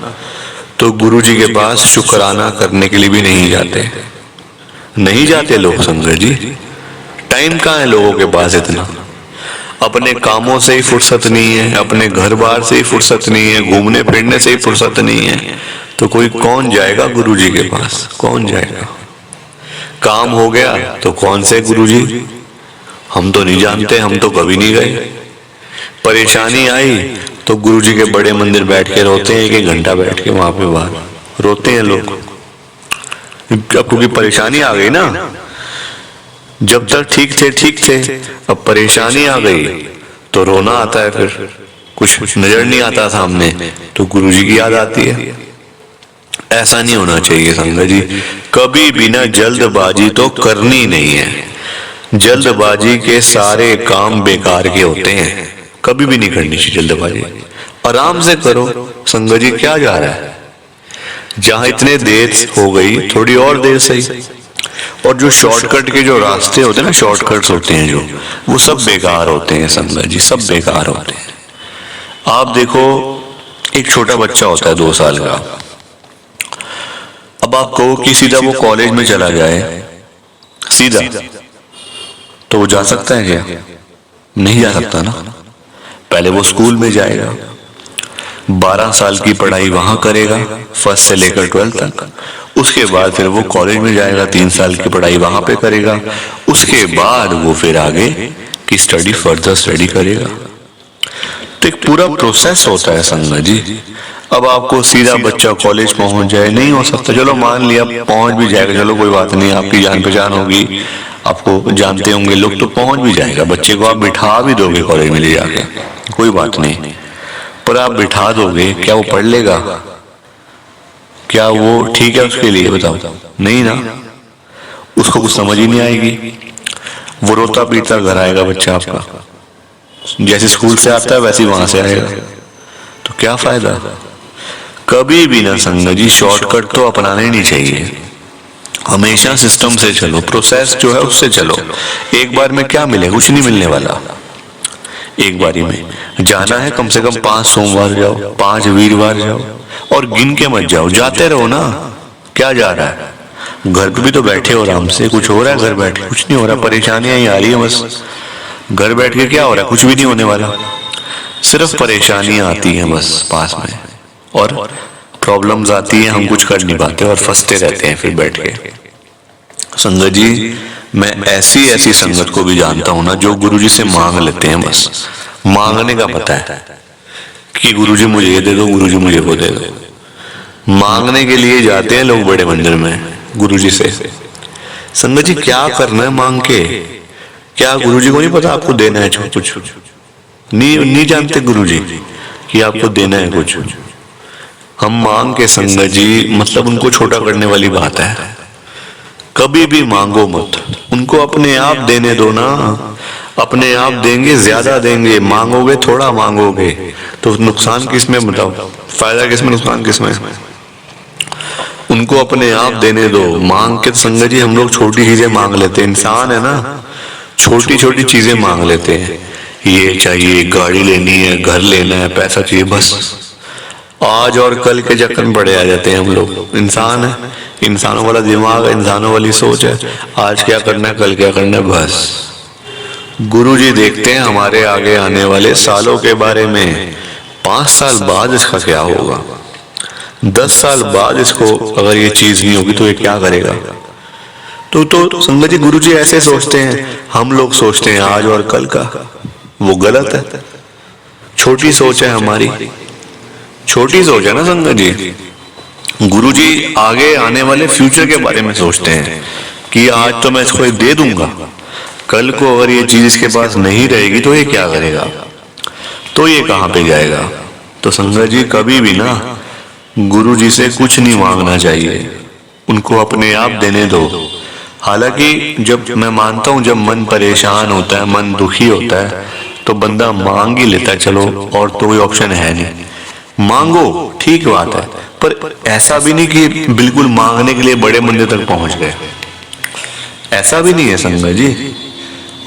तो गुरुजी के पास शुक्राना करने के लिए भी नहीं जाते, नहीं जाते लोग। संगत जी टाइम कहाँ है लोगों के पास इतना, अपने कामों से ही फुर्सत नहीं है, अपने घर बार से ही फुर्सत नहीं है, घूमने फिरने से ही फुर्सत नहीं है, तो कोई कौन जाएगा गुरुजी के पास, कौन जाएगा? काम हो गया तो कौन से गुरुजी, हम तो नहीं जानते, हम तो कभी नहीं गए। परेशानी आई तो गुरुजी के बड़े मंदिर बैठ के रोते हैं, 1-1 घंटा बैठ के वहां पे बाहर रोते हैं लोग, क्योंकि परेशानी आ गई ना। जब तक ठीक थे, अब परेशानी आ गई तो रोना आता है, फिर कुछ नजर नहीं आता सामने तो गुरुजी की याद आती है। ऐसा नहीं होना चाहिए संगत जी, कभी बिना जल्दबाजी तो करनी नहीं है। जल्दबाजी के सारे काम बेकार के होते हैं, कभी भी नहीं करनी चाहिए जल्दबाजी, आराम से करो। संगत जी क्या जा रहा है, जहां इतने देर हो गई थोड़ी और देर सही। और जो शॉर्टकट के जो रास्ते होते हैं ना, शॉर्टकट्स होते हैं जो, वो सब बेकार होते हैं संगत जी, सब बेकार होते हैं। आप देखो एक छोटा बच्चा होता है 2 साल का, अब आप कहो कि सीधा वो कॉलेज में चला जाए सीधा, तो वो जा सकता है क्या? नहीं जा सकता ना। पहले वो स्कूल में जाएगा, 12 साल की पढ़ाई वहां करेगा, फर्स्ट से लेकर 12th तक। उसके बाद फिर वो कॉलेज में जाएगा, 3 साल की पढ़ाई वहां पे करेगा। उसके बाद वो फिर आगे की स्टडी, फर्दर स्टडी करेगा। तो एक पूरा प्रोसेस होता है संगत जी। अब आपको सीधा बच्चा कॉलेज पहुंच जाए, नहीं हो सकता। चलो मान लिया पहुंच भी जाएगा, चलो कोई बात नहीं, आपकी जान पहचान होगी, आपको जानते होंगे लोग, तो पहुंच भी जाएगा। बच्चे को आप बिठा भी दोगे कॉलेज में ले जाके, कोई बात नहीं। पर आप बिठा दोगे, क्या वो पढ़ लेगा? क्या वो ठीक है उसके लिए? बताओ, नहीं ना। उसको कुछ समझ ही नहीं आएगी, वो रोता पीटता घर आएगा बच्चा आपका। जैसे स्कूल से आता है वैसे ही वहां से आएगा, तो क्या फायदा? कभी भी ना संगत जी शॉर्टकट तो अपनाना ही नहीं चाहिए। हमेशा सिस्टम से चलो, प्रोसेस जो है उससे चलो। एक बार में क्या मिलेगा? कुछ नहीं मिलने वाला। एक बारी में जाना है, कम से कम 5 सोमवार जाओ, 5 वीरवार जाओ, और गिन के मत जाओ, जाते रहो ना। क्या जा रहा है? घर पे भी तो बैठे हो आराम से, कुछ हो रहा है घर बैठे? कुछ नहीं हो रहा, परेशानियां ही आ रही है बस। घर बैठ के क्या हो रहा है? कुछ भी नहीं होने वाला, सिर्फ परेशानियां आती हैं बस पास में, और प्रॉब्लम्स आती हैं, हम कुछ कर नहीं पाते और फंसते रहते हैं फिर बैठ के। संगत जी, मैं ऐसी ऐसी संगत को भी जानता हूं ना जो गुरुजी से मांग लेते हैं, बस मांगने का पता है कि गुरुजी मुझे ये दे दो, गुरुजी मुझे वो दे दो। मांगने के लिए जाते हैं लोग बड़े मंदिर में गुरुजी से। संगत जी क्या करना है मांग के? क्या गुरुजी को नहीं पता आपको देना है कुछ? नहीं जानते गुरुजी कि आपको देना है कुछ। हम मांग के संगत जी, मतलब उनको छोटा करने वाली बात है। कभी भी मांगो मत, उनको अपने आप देने दो ना। अपने आप देंगे, ज्यादा देंगे। मांगोगे थोड़ा मांगोगे तो नुकसान किसमें? बताओ, फायदा किसमें, नुकसान किसमें? उनको अपने आप देने दो। मांग के संगत जी हम लोग छोटी चीजें मांग लेते हैं, इंसान है ना, छोटी छोटी चीजें मांग लेते हैं। ये चाहिए, गाड़ी लेनी है, घर लेना है, पैसा चाहिए, बस आज और कल के चक्कर में पड़े आ जाते हैं हम लोग। इंसान है, इंसानों वाला दिमाग है, इंसानों वाली सोच है, आज क्या करना है, कल क्या करना है, बस। गुरुजी देखते हैं हमारे आगे आने वाले सालों के बारे में। 5 साल बाद इसका क्या होगा, 10 साल बाद इसको अगर ये चीज नहीं होगी तो ये क्या करेगा? तो संगत जी गुरुजी ऐसे सोचते हैं, हम लोग सोचते हैं आज और कल का। वो गलत है, छोटी सोच है हमारी, छोटी सोच है ना संगत जी। गुरुजी आगे आने वाले फ्यूचर के बारे में सोचते हैं कि आज तो मैं इसको ये दे दूंगा, कल को अगर ये चीज इसके पास नहीं रहेगी तो ये क्या करेगा, तो ये कहां पे जाएगा। तो संगत जी कभी भी ना गुरुजी से कुछ नहीं मांगना चाहिए, उनको अपने आप देने दो। हालांकि जब मैं मानता हूं, जब मन परेशान होता है, मन दुखी होता है, तो बंदा मांग ही लेता है, चलो और तो कोई ऑप्शन है नहीं, मांगो, ठीक बात है। पर ऐसा भी नहीं कि बिल्कुल मांगने के लिए बड़े मंदिर तक पहुंच गए, ऐसा भी नहीं है संगत जी।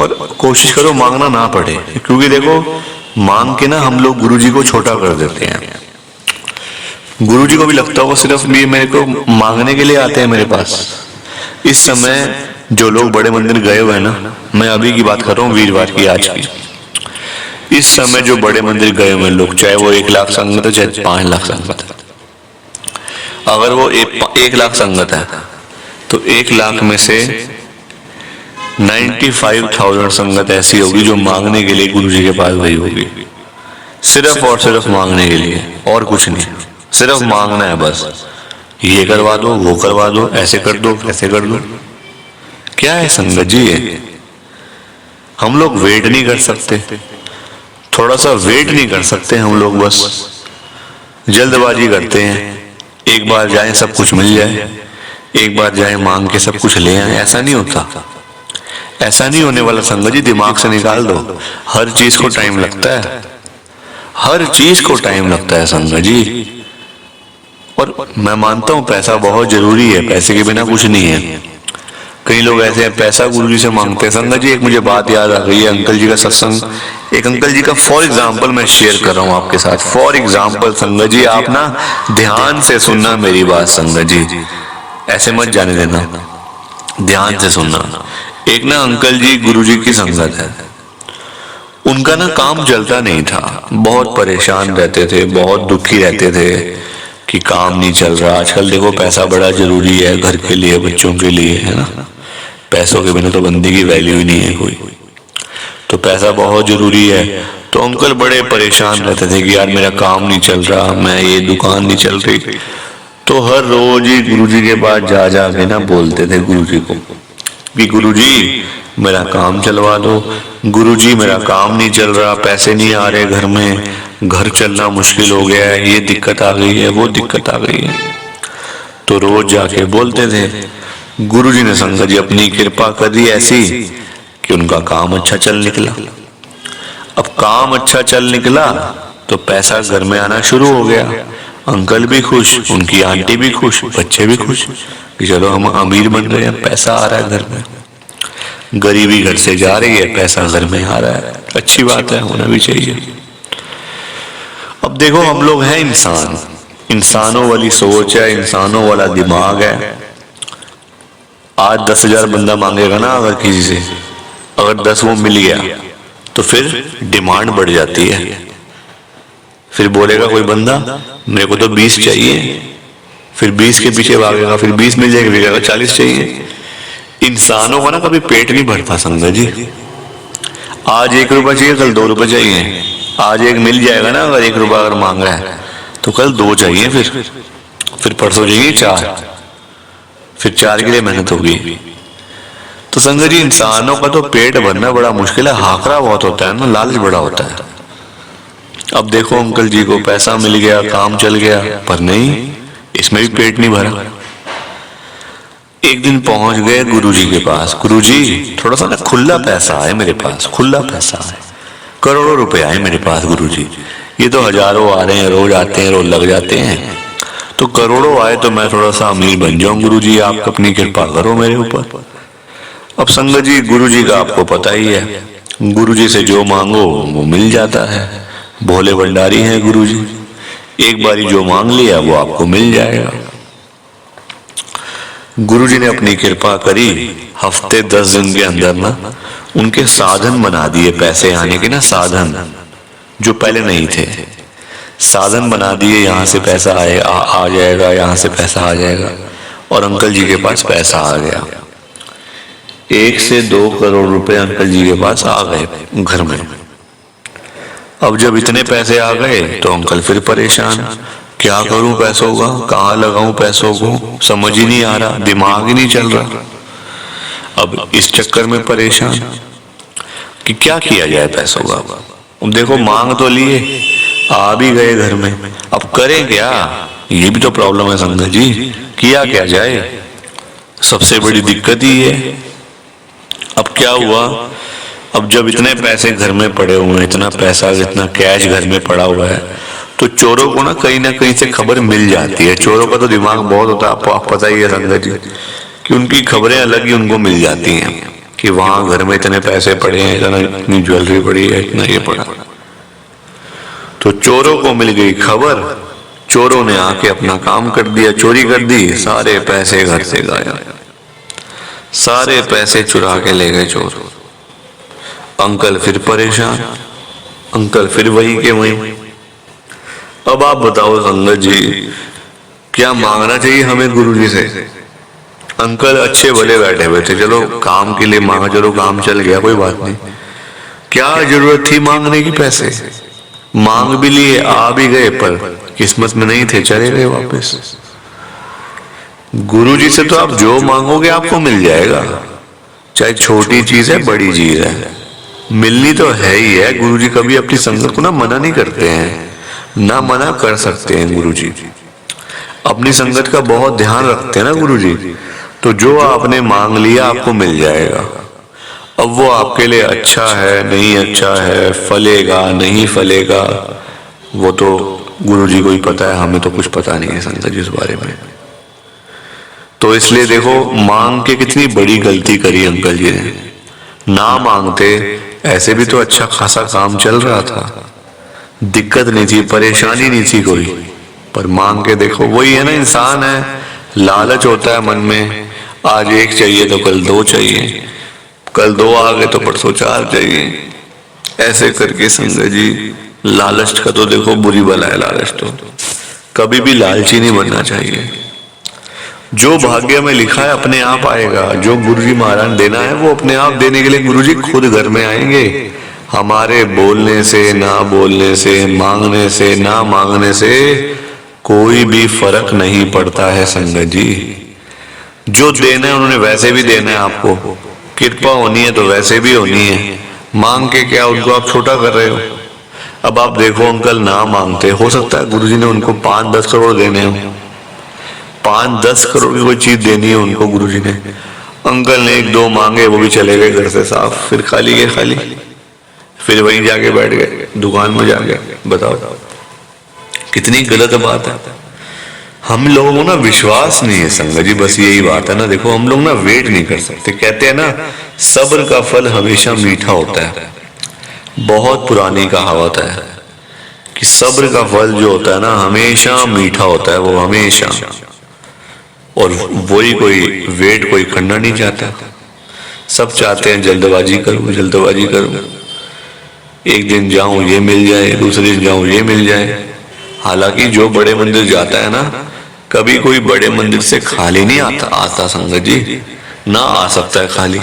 और कोशिश करो मांगना ना पड़े, क्योंकि देखो मांग के ना हम लोग गुरुजी को छोटा कर देते हैं। गुरुजी को भी लगता होगा सिर्फ भी मेरे को मांगने के लिए आते हैं मेरे पास। इस समय जो लोग बड़े मंदिर गए हुए हैं ना, मैं अभी की बात कर रहा हूँ, वीरवार की, आज की, इस समय जो बड़े मंदिर गए हुए लोग, चाहे वो 1 लाख संगत है, चाहे 5 लाख संगत है, अगर वो 1 लाख संगत है तो 1 लाख में से 95,000 संगत ऐसी होगी जो मांगने के लिए गुरुजी के पास गई होगी, सिर्फ और सिर्फ मांगने के लिए, और कुछ नहीं, सिर्फ मांगना है बस। ये करवा दो, वो करवा दो, ऐसे कर दो, ऐसे कर दो। क्या है संगत जी ये? हम लोग वेट नहीं कर सकते, थोड़ा सा वेट नहीं कर सकते हम लोग, बस जल्दबाजी करते हैं। एक बार जाए सब कुछ मिल जाए, एक बार जाए मांग के सब कुछ ले आए, ऐसा नहीं होता, ऐसा नहीं होने वाला संगत जी। दिमाग से निकाल दो, हर चीज को टाइम लगता है, हर चीज को टाइम लगता है संगत जी। और मैं मानता हूँ पैसा बहुत जरूरी है, पैसे के बिना कुछ नहीं है। कई लोग ऐसे हैं पैसा गुरुजी से मांगते हैं। संगत जी एक मुझे बात याद आ गई है, अंकल जी का सत्संग, एक अंकल जी का फॉर एग्जाम्पल मैं शेयर कर रहा हूँ आपके साथ। फॉर एग्जाम्पल संगत जी, आप ना ध्यान से सुनना मेरी बात संगत जी, ऐसे मत जाने देना, ध्यान से सुनना। एक ना अंकल जी गुरुजी की संगत है, उनका ना काम चलता नहीं था, बहुत परेशान रहते थे, बहुत दुखी रहते थे कि काम नहीं चल रहा। आजकल देखो पैसा बड़ा जरूरी है घर के लिए, बच्चों के लिए, है ना। पैसों के बिना तो बंदे की वैल्यू ही नहीं है कोई, तो पैसा बहुत जरूरी है। तो अंकल बड़े परेशान रहते थे कि यार मेरा काम नहीं चल रहा, मैं ये दुकान नहीं चल रही। तो हर रोज ही गुरुजी के पास जा जा के ना बोलते थे गुरुजी को कि गुरुजी मेरा काम चलवा दो, गुरुजी मेरा काम नहीं चल रहा, पैसे नहीं आ रहे घर में, घर चलना मुश्किल हो गया है, ये दिक्कत आ गई है, वो दिक्कत आ गई है। तो रोज जाके बोलते थे। गुरुजी ने संगत जी अपनी कृपा कर दी ऐसी कि उनका काम अच्छा चल निकला। अब काम अच्छा चल निकला तो पैसा घर में आना शुरू हो गया। अंकल भी खुश, उनकी आंटी भी खुश, बच्चे भी खुश कि चलो हम अमीर बन रहे हैं, पैसा आ रहा है घर में, गरीबी घर से जा रही है, पैसा घर में आ रहा है, अच्छी बात है, होना भी चाहिए। अब देखो हम लोग हैं इंसान, इंसानों वाली सोच है, इंसानों वाला दिमाग है। आज 10,000 बंदा मांगेगा ना अगर किसी से, अगर 10 वो मिल गया तो फिर डिमांड बढ़ जाती है। फिर बोलेगा कोई बंदा मेरे को तो 20 चाहिए, फिर 20 के पीछे भागेगा, फिर 20 मिल जाएगा, फिर 40 चाहिए। इंसानों का ना कभी पेट नहीं भरता संगत जी। आज 1 रुपया चाहिए, कल 2 रुपये चाहिए। आज 1 मिल जाएगा ना अगर 1 रुपया अगर मांग रहा है तो कल 2 चाहिए, फिर परसों चाहिए 4, फिर 4 के लिए मेहनत होगी। तो संगत जी इंसानों का तो पेट भरना बड़ा मुश्किल है, हाकरा बहुत होता है ना, लालच बड़ा होता है। अब देखो अंकल जी को पैसा मिल गया, काम चल गया, पर नहीं, इसमें भी पेट नहीं भरा। एक दिन पहुंच गए गुरुजी के पास। गुरुजी थोड़ा सा ना खुला पैसा है मेरे पास, खुला पैसा है, करोड़ों रुपए आए मेरे पास गुरुजी। ये तो हजारों आ रहे हैं, रोज आते हैं, रोज लग जाते हैं, तो करोड़ों आए तो मैं थोड़ा सा अमीर बन जाऊं गुरुजी, आप अपनी कृपा करो मेरे ऊपर। अब संगत जी गुरुजी का आपको पता ही है, गुरुजी से जो मांगो वो मिल जाता है, भोले भंडारी हैं गुरुजी, एक बारी जो मांग लिया वो आपको मिल जाएगा। गुरुजी ने अपनी कृपा करी, हफ्ते 10 दिन के अंदर ना उनके साधन बना दिए, पैसे आने के ना साधन, जो पहले नहीं थे, साधन बना दिए। यहाँ से पैसा आ जाएगा, यहाँ से पैसा आ जाएगा, और अंकल जी के पास पैसा आ गया। 1 से 2 करोड़ रुपए अंकल जी के पास आ गए घर में। अब जब इतने पैसे आ गए तो अंकल फिर परेशान, क्या करूं पैसों का, कहाँ लगाऊं पैसों को, समझ ही नहीं आ रहा, दिमाग ही नहीं चल रहा। अब इस चक्कर में परेशान कि क्या किया जाए पैसों का। अब देखो मांग तो लिए, आ भी गए घर में, अब करें क्या, ये भी तो प्रॉब्लम है संगत जी, किया क्या जाए, सबसे बड़ी दिक्कत ही है। अब क्या हुआ, अब जब इतने पैसे घर में पड़े हुए हैं, इतना पैसा, इतना कैश घर में पड़ा हुआ है, तो चोरों को ना कहीं से खबर मिल जाती है। चोरों का तो दिमाग बहुत होता है, आपको पता ही है संगत जी, कि उनकी खबरें अलग ही उनको मिल जाती हैं कि वहां घर में इतने पैसे पड़े हैं, इतनी ज्वेलरी पड़ी है, इतना ये पड़ा। तो चोरों को मिल गई खबर, चोरों ने आके अपना काम कर दिया, चोरी कर दी, सारे पैसे घर से गायब, सारे पैसे चुरा के ले गए चोर। अंकल फिर परेशान, अंकल फिर वही के वही। अब आप बताओ संगत जी, क्या मांगना चाहिए हमें गुरुजी से। अंकल अच्छे भले बैठे हुए थे, चलो काम के लिए मांगा, चलो काम चल गया, कोई बात नहीं, क्या जरूरत थी मांगने की पैसे, मांग भी लिए, आ भी गए, पर किस्मत में नहीं थे, चले गए वापस। गुरुजी से तो आप जो मांगोगे आपको मिल जाएगा, चाहे छोटी चीज है बड़ी चीज है, मिलनी तो है ही है। गुरुजी कभी अपनी संगत को ना मना नहीं करते हैं, ना मना कर सकते हैं गुरुजी, अपनी संगत का बहुत ध्यान रखते हैं ना गुरुजी। तो जो आपने मांग लिया आपको मिल जाएगा। अब वो आपके लिए अच्छा है नहीं अच्छा है, फलेगा नहीं फलेगा, वो तो गुरुजी को ही पता है, हमें तो कुछ पता नहीं है संगत जी इस बारे में। तो इसलिए देखो मांग के कितनी बड़ी गलती करी अंकल जी ने, ना मांगते ऐसे भी तो अच्छा खासा काम चल रहा था, दिक्कत नहीं थी, परेशानी नहीं थी कोई, पर मांग के देखो, वही है ना, इंसान है, लालच होता है मन में, आज 1 चाहिए तो कल 2 चाहिए, कल 2 आ गए तो परसों 4 चाहिए, ऐसे करके संगत जी लालच का तो देखो बुरी बला है। लालच तो कभी भी लालची नहीं बनना चाहिए। जो भाग्य में लिखा है अपने आप आएगा। जो गुरुजी महाराज देना है वो अपने आप देने के लिए गुरुजी खुद घर में आएंगे। हमारे बोलने से ना बोलने से, मांगने से ना मांगने से कोई भी फर्क नहीं पड़ता है संगत जी। जो देना है उन्होंने वैसे भी देना है आपको। कृपा होनी है तो वैसे भी होनी है। मांग के क्या उनको आप छोटा कर रहे हो। अब आप देखो अंकल ना मांगते, हो सकता है गुरुजी ने उनको 5-10 करोड़ देने हो, 5-10 करोड़ की कोई चीज देनी है उनको गुरुजी ने। अंकल ने 1-2 मांगे, वो भी चले गए घर से साफ, फिर खाली के खाली, फिर वहीं जाके बैठ गए दुकान में जाके। बताओ कितनी गलत बात है। हम लोगों को ना विश्वास नहीं है संगत जी, बस यही बात है ना। देखो हम लोग ना वेट नहीं कर सकते। कहते हैं ना सब्र का फल हमेशा मीठा होता है। बहुत पुरानी कहावत है कि सब्र का फल जो होता है ना हमेशा मीठा होता है, वो हमेशा। और वही कोई वेट कोई करना नहीं चाहता। सब चाहते हैं जल्दबाजी करूं, जल्दबाजी करूं, एक दिन जाऊं ये मिल जाए, दूसरे दिन जाऊं ये मिल जाए। हालांकि जो बड़े मंदिर जाता है ना, कभी कोई बड़े मंदिर से खाली नहीं आता संगत जी, ना आ सकता है खाली।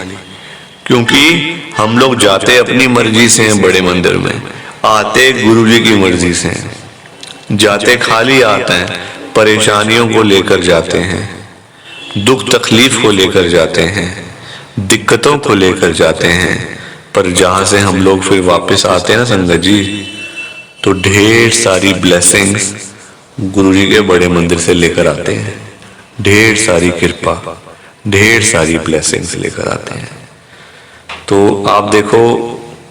क्योंकि हम लोग जाते अपनी मर्जी से हैं बड़े मंदिर में, आते गुरुजी की मर्जी से हैं। जाते खाली आते हैं, परेशानियों को लेकर जाते हैं, दुख तकलीफ को लेकर जाते हैं, दिक्कतों को लेकर जाते हैं। पर जहां से हम लोग फिर वापस आते हैं ना संगत जी, तो ढेर सारी ब्लेसिंग्स गुरुजी के बड़े मंदिर से लेकर आते हैं। ढेर सारी कृपा, ढेर सारी ब्लेसिंग्स लेकर आते हैं। तो आप देखो,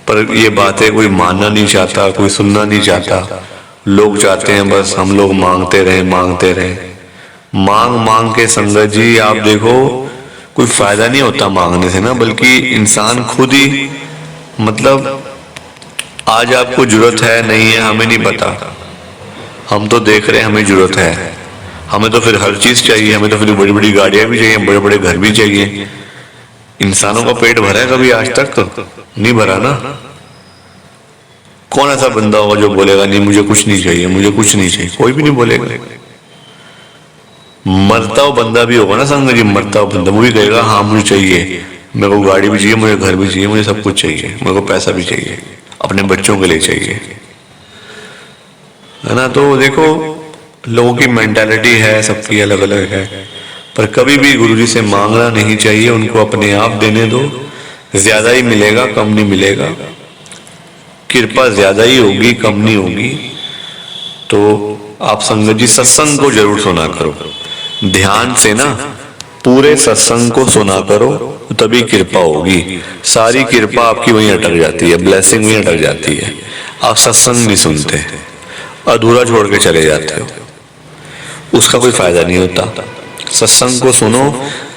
पर ये बातें कोई मानना नहीं चाहता, कोई सुनना नहीं चाहता। लोग चाहते हैं बस हम लोग मांगते रहें, मांगते रहें। मांग मांग के संगत जी आप देखो कोई फायदा नहीं होता मांगने से ना, बल्कि इंसान खुद ही, मतलब आज आपको जरूरत है नहीं है हमें नहीं पता, हम तो देख रहे हैं हमें जरूरत है। हमें तो फिर हर चीज चाहिए, हमें तो फिर बड़ी बड़ी गाड़ियां भी चाहिए, बड़े बड़े घर भी चाहिए। इंसानों का पेट भरा है कभी आज तक? तो नहीं भरा ना। कौन ऐसा बंदा होगा जो बोलेगा नहीं मुझे कुछ नहीं चाहिए, मुझे कुछ नहीं चाहिए? कोई भी नहीं बोलेगा। मरता हुआ बंदा भी होगा ना संगत जी, मरता हुआ बंदा वो भी कहेगा हाँ मुझे चाहिए, मेरे को गाड़ी भी चाहिए, मुझे घर भी चाहिए, मुझे सब कुछ चाहिए, मेरे को पैसा भी चाहिए, अपने बच्चों के लिए चाहिए, है ना। तो देखो लोगों की मेंटालिटी है, सबकी अलग अलग है। पर कभी भी गुरुजी से मांगना नहीं चाहिए, उनको अपने आप देने दो। ज्यादा ही मिलेगा, कम नहीं मिलेगा। कृपा ज्यादा ही होगी, कम नहीं होगी। तो आप संगत जी सत्संग को जरूर सुना करो, ध्यान से ना पूरे सत्संग को सुना करो, तभी कृपा होगी। सारी कृपा आपकी वहीं अटक जाती है, ब्लेसिंग वहीं अटक जाती है। आप सत्संग नहीं सुनते, अधूरा छोड़ के चले जाते हो, उसका कोई फायदा नहीं होता। सत्संग को सुनो,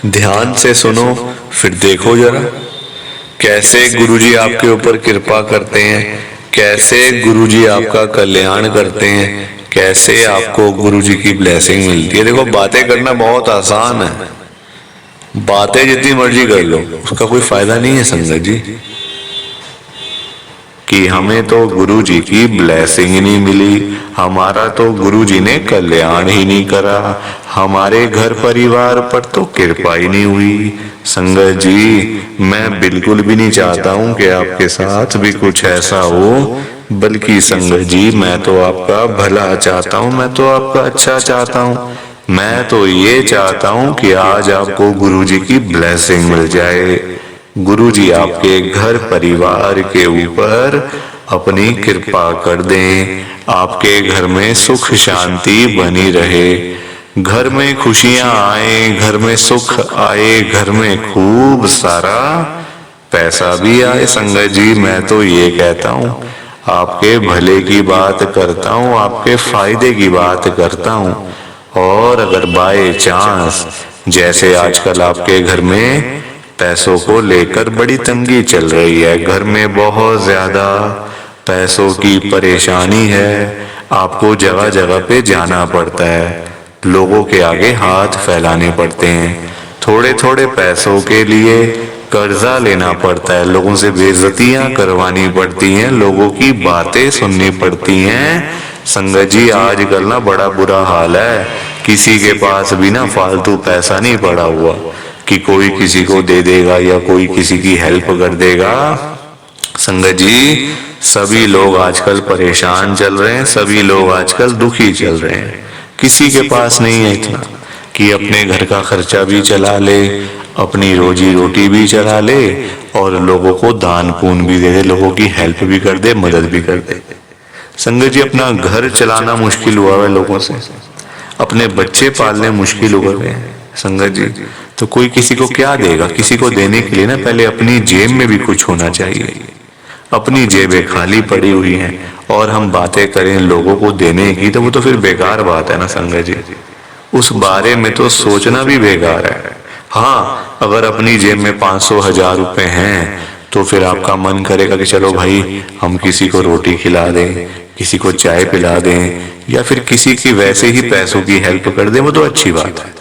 ध्यान से सुनो, फिर देखो जरा कैसे गुरुजी आपके ऊपर कृपा करते हैं, कैसे गुरुजी आपका कल्याण करते हैं, कैसे आपको गुरुजी की ब्लेसिंग मिलती है। देखो बातें करना बहुत आसान है, बातें जितनी मर्जी कर लो उसका कोई फायदा नहीं है संगत जी। कि हमें तो गुरुजी की ब्लेसिंग ही नहीं मिली, हमारा तो गुरुजी ने कल्याण ही नहीं करा, हमारे घर परिवार पर तो कृपा ही नहीं हुई। संगत जी मैं बिल्कुल भी नहीं चाहता हूँ कि आपके साथ भी कुछ ऐसा हो, बल्कि संगत जी मैं तो आपका भला चाहता हूँ, मैं तो आपका अच्छा चाहता हूँ। मैं तो ये चाहता हूँ कि आज आपको गुरुजी की ब्लेसिंग मिल जाए, गुरुजी आपके घर परिवार के ऊपर अपनी कृपा कर दें, आपके घर में सुख शांति बनी रहे, घर में खुशियां आए, घर में सुख आए, घर में खूब सारा पैसा भी आए। संगत जी मैं तो ये कहता हूँ आपके भले की बात करता हूँ, आपके फायदे की बात करता हूँ। और अगर बाय चांस जैसे आजकल आपके घर में पैसों को लेकर बड़ी तंगी चल रही है, घर में बहुत ज्यादा पैसों की परेशानी है, आपको जगह जगह पे जाना पड़ता है, लोगों के आगे हाथ फैलाने पड़ते हैं, थोड़े थोड़े पैसों के लिए कर्जा लेना पड़ता है, लोगों से बेइज्जतियां करवानी पड़ती हैं, लोगों की बातें सुननी पड़ती हैं। संगत जी आजकल ना बड़ा बुरा हाल है, किसी के पास भी ना फालतू पैसा नहीं पड़ा हुआ कि कोई किसी को दे देगा या कोई किसी की हेल्प कर देगा। संगत जी सभी लोग आजकल परेशान चल रहे हैं, सभी लोग आजकल दुखी चल रहे हैं। किसी के पास नहीं है इतना कि अपने घर का खर्चा भी चला ले, अपनी रोजी रोटी भी चला ले और लोगों को दान पुण्य भी दे दे, लोगों की हेल्प भी कर दे, मदद भी कर दे। संगत जी अपना घर चलाना मुश्किल हुआ है लोगों से, अपने बच्चे पालने मुश्किल हो गए हैं। संगत जी तो कोई किसी को क्या देगा? किसी को देने के लिए ना पहले अपनी जेब में भी कुछ होना चाहिए। अपनी जेबें खाली पड़ी हुई हैं और हम बातें करें लोगों को देने की, तो वो तो फिर बेकार बात है ना संगत जी। उस बारे में तो सोचना भी बेकार है। हाँ, अगर अपनी जेब में 500-1000 रुपए हैं तो फिर आपका मन करेगा कि चलो भाई हम किसी को रोटी खिला दें, किसी को चाय पिला दें या फिर किसी की वैसे ही पैसों की हेल्प कर दें, वो तो अच्छी बात है,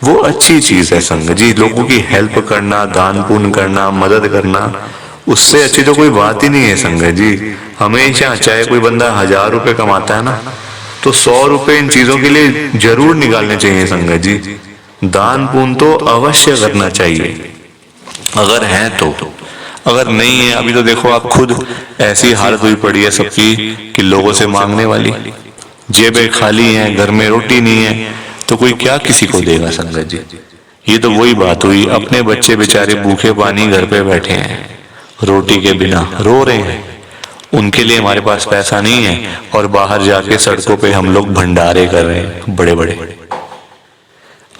वो अच्छी चीज है संगत जी। लोगों की हेल्प करना, दान पुण्य करना, मदद करना, उससे अच्छी तो कोई बात ही नहीं है संगत जी। हमेशा चाहे कोई बंदा 1000 रुपए कमाता है ना, तो 100 रुपए इन चीजों के लिए जरूर निकालने चाहिए संगत जी। दान पुण्य तो अवश्य करना चाहिए अगर है तो। अगर नहीं है, अभी तो देखो आप खुद ऐसी हालत हुई पड़ी है सबकी कि लोगों से मांगने वाली, जेबें खाली हैं, घर में रोटी नहीं है, तो कोई क्या किसी को देगा संगत जी। ये तो वही बात हुई, अपने बच्चे बेचारे भूखे पानी घर पे बैठे हैं, रोटी के बिना रो रहे हैं, उनके लिए हमारे पास पैसा नहीं है और बाहर जाके सड़कों पे हम लोग भंडारे कर रहे हैं बड़े बड़े।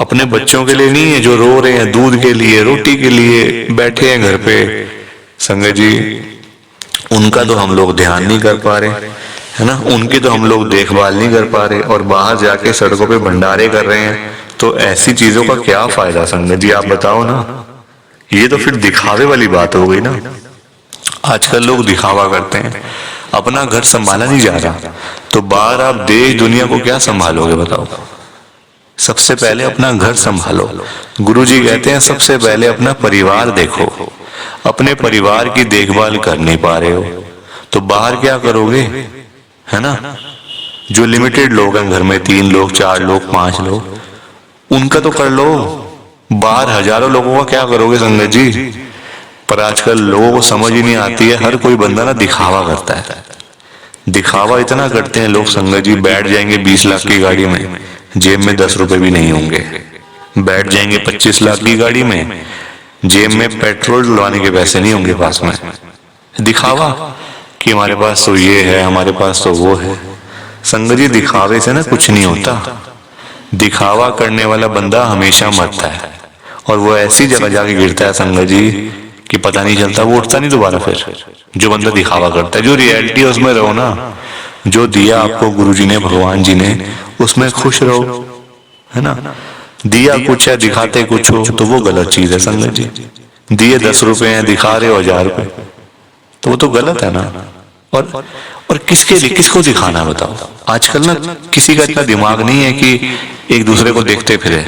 अपने बच्चों के लिए नहीं है जो रो रहे हैं, दूध के लिए, रोटी के लिए बैठे हैं घर पे। संगत जी उनका तो हम लोग ध्यान नहीं कर पा रहे, है ना, उनकी तो हम लोग देखभाल नहीं कर पा रहे और बाहर जाके सड़कों पे भंडारे कर रहे हैं। तो ऐसी चीजों का क्या फायदा संगत जी, आप बताओ ना। ये तो फिर दिखावे वाली बात हो गई ना। आजकल लोग दिखावा करते हैं, अपना घर संभाला नहीं जा रहा, तो बाहर आप देश दुनिया को क्या संभालोगे बताओ। सबसे पहले अपना घर संभालो। गुरुजी कहते हैं सबसे पहले अपना परिवार देखो। अपने परिवार की देखभाल कर नहीं पा रहे हो तो बाहर क्या करोगे, है ना। जो लिमिटेड लोग हैं घर में, 3 लोग, 4 लोग, 5 लोग, उनका तो कर लो। बाहर हजारों लोगों का क्या करोगे संगत जी। पर आजकल लोगों को समझ ही नहीं आती है, हर कोई बंदा ना दिखावा करता है। दिखावा इतना करते हैं लोग संगत जी, बैठ जाएंगे 20 लाख की गाड़ी में, जेब में 10 रुपए भी नहीं होंगे। बैठ जाएंगे 25 लाख की गाड़ी में, जेब में पेट्रोल डलवाने के पैसे नहीं होंगे पास में। दिखावा कि हमारे पास तो ये है, हमारे पास तो वो है। संगत जी दिखावे से ना कुछ नहीं होता। दिखावा करने वाला बंदा हमेशा मरता है और वो ऐसी जगह जाके गिरता है संगत जी कि पता नहीं चलता, वो उठता नहीं दोबारा फिर। जो बंदा दिखावा करता है, जो रियलिटी है उसमें रहो ना। जो दिया आपको गुरुजी ने, भगवान जी ने, उसमें खुश रहो, है ना। दिया कुछ है, दिखाते कुछ हो, तो वो गलत चीज है संगत जी। दिए 10 रुपए हैं, दिखा रहे हो 1000 रुपए, तो वो तो गलत है ना। और किसके लिए, किसको दिखाना बताओ। आजकल ना किसी का इतना दिमाग नहीं है कि एक दूसरे को देखते फिरे।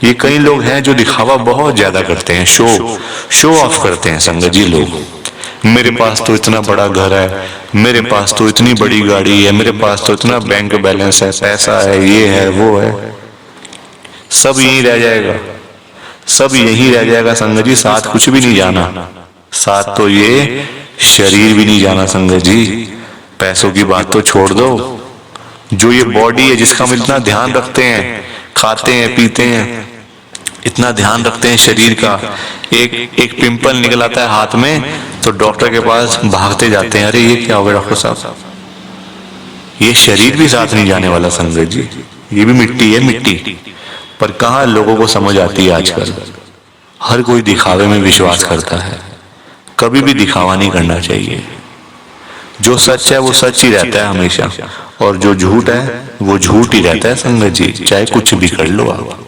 ये कई लोग हैं जो दिखावा बहुत ज्यादा करते हैं, शो ऑफ करते हैं संगत जी लोग। मेरे पास तो इतना बड़ा घर है, मेरे पास तो इतनी बड़ी गाड़ी है, मेरे पास तो इतना बैंक बैलेंस है, पैसा है, ये है, वो है। सब यही रह जाएगा, सब यही रह जाएगा संगत जी। साथ कुछ भी नहीं जाना, साथ तो ये शरीर भी नहीं जाना संगत जी। पैसों की बात तो छोड़ दो, जो ये बॉडी है जिसका हम इतना ध्यान रखते हैं, खाते हैं, पीते हैं, इतना ध्यान रखते हैं शरीर का, एक पिंपल निकल आता है हाथ में तो डॉक्टर के पास भागते जाते हैं, अरे ये क्या हो गया डॉक्टर साहब। ये शरीर भी साथ नहीं जाने वाला संगत जी, ये भी मिट्टी है, मिट्टी। पर कहाँ लोगों को समझ आती है आजकल। हर कोई दिखावे में विश्वास करता है, कभी भी दिखावा नहीं करना चाहिए। जो सच है वो सच ही रहता है हमेशा, और जो झूठ है वो झूठ ही रहता है संगत जी, चाहे कुछ भी कर लो आप।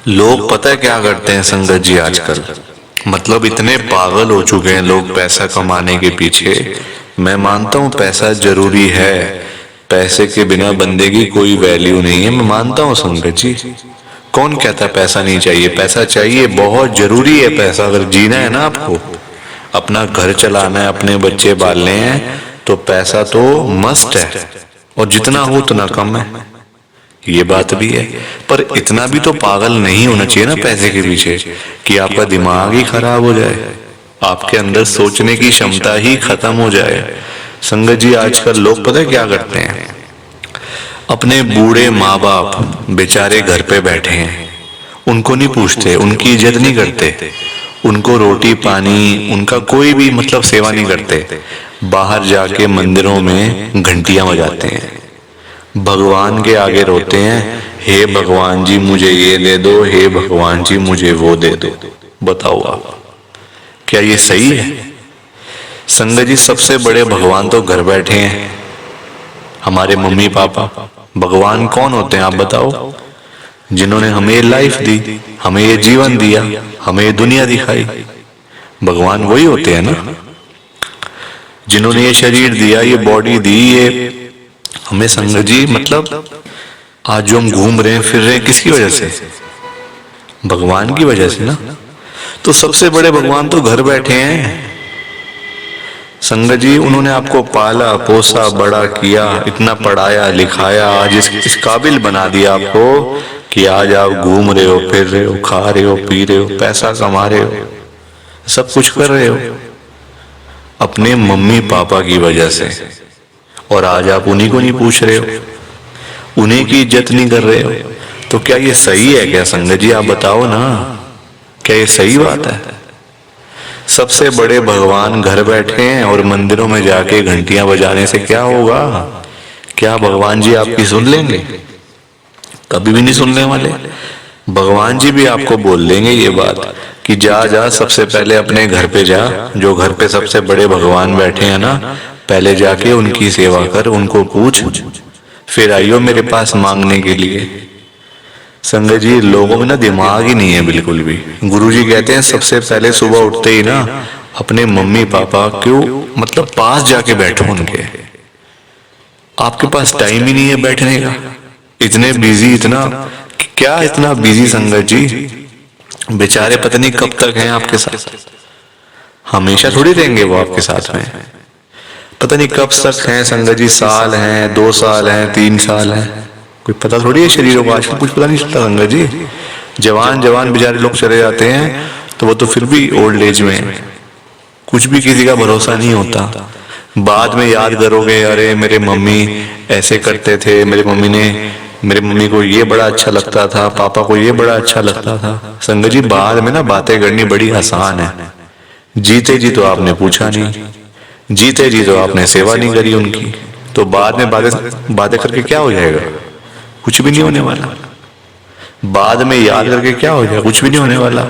लोग पता है क्या करते हैं संगत जी आजकल, मतलब इतने पागल हो चुके हैं लोग पैसा कमाने के पीछे। मैं मानता हूँ पैसा जरूरी है, पैसे के बिना बंदे की कोई वैल्यू नहीं है, मैं मानता हूँ संगत जी। कौन कहता पैसा नहीं चाहिए? पैसा चाहिए, बहुत जरूरी है पैसा। अगर जीना है ना आपको, अपना घर चलाना है, अपने बच्चे पालने हैं, तो पैसा तो मस्ट है, और जितना हो उतना कम है, ये बात भी है। पर इतना भी तो पागल नहीं होना चाहिए ना पैसे के पीछे कि आपका दिमाग ही खराब हो जाए, आपके अंदर सोचने की क्षमता ही खत्म हो जाए। संगत जी, आजकल लोग पता है क्या करते हैं? अपने बूढ़े माँ बाप बेचारे घर पे बैठे हैं, उनको नहीं पूछते, उनकी इज्जत नहीं करते, उनको रोटी पानी, उनका कोई भी मतलब सेवा नहीं करते। बाहर जाके मंदिरों में घंटियां बजाते हैं, भगवान के आगे रोते हैं, हे भगवान जी मुझे ये दे दो, हे भगवान जी मुझे वो दे दो। बताओ आप, क्या ये सही है? संगत जी, सबसे बड़े भगवान तो घर बैठे हैं, हमारे मम्मी पापा। भगवान कौन होते हैं आप बताओ? जिन्होंने हमें लाइफ दी, हमें ये जीवन दिया, हमें ये दुनिया दिखाई, भगवान वही होते हैं ना। जिन्होंने ये शरीर दिया, ये बॉडी दी, ये हमें संगत जी मतलब आज जो हम घूम रहे हैं फिर रहे हैं, किसकी वजह से? भगवान की वजह से ना। तो सबसे बड़े भगवान तो घर बैठे हैं। संगत जी, उन्होंने आपको पाला पोसा बड़ा किया, इतना पढ़ाया लिखाया, आज इस काबिल बना दिया आपको कि आज आप घूम रहे हो, फिर रहे हो, खा रहे हो, पी रहे हो, पैसा कमा रहे हो, सब कुछ कर रहे हो अपने मम्मी पापा की वजह से। और आज आप उन्हीं को नहीं पूछ रहे हो, उन्हीं की इज्जत नहीं कर रहे हो। तो क्या ये सही है क्या संगत जी? आप बताओ ना, क्या ये सही बात है? सबसे बड़े भगवान घर बैठे हैं और मंदिरों में जाके घंटियां बजाने से क्या होगा? क्या भगवान जी आपकी सुन लेंगे? कभी भी नहीं सुनने वाले। भगवान जी भी आपको बोल देंगे ये बात कि जा जा, सबसे पहले अपने घर पे जा, जो घर पे सबसे बड़े भगवान बैठे हैं ना, पहले जाके उनकी सेवा कर, उनको पूछ, फिर आइयो मेरे पास मांगने के लिए। संगत जी, लोगों में ना दिमाग ही नहीं है बिल्कुल भी। गुरुजी कहते हैं सबसे पहले सुबह उठते ही ना अपने मम्मी पापा क्यों मतलब पास जाके बैठो उनके। आपके पास टाइम ही नहीं है बैठने का, इतने बिजी, इतना क्या इतना बिजी संगत जी, बेचारे पता नहीं कब तक हैं आपके साथ, हमेशा थोड़ी रहेंगे वो आपके साथ में, पता नहीं कब तक हैं संगत जी, साल हैं, 2 साल हैं, 3 साल हैं, कोई पता थोड़ी है शरीरों को, आजकल कुछ पता नहीं चलता संगत जी। जवान जवान बेचारे लोग चले जाते हैं तो वो तो फिर भी ओल्ड एज में, कुछ भी किसी का भरोसा नहीं होता। बाद में याद करोगे, अरे मेरे मम्मी ऐसे करते थे, मेरे मम्मी को ये बड़ा अच्छा लगता था, पापा को ये बड़ा अच्छा लगता था। संगत जी, बाद में ना बातें करनी बड़ी आसान है, जीते जी तो आपने पूछा नहीं, जीते जी तो आपने सेवा नहीं करी उनकी, तो बाद में बातें करके क्या हो जाएगा? कुछ भी नहीं होने वाला। बाद में याद करके क्या हो जाएगा? कुछ भी नहीं होने वाला।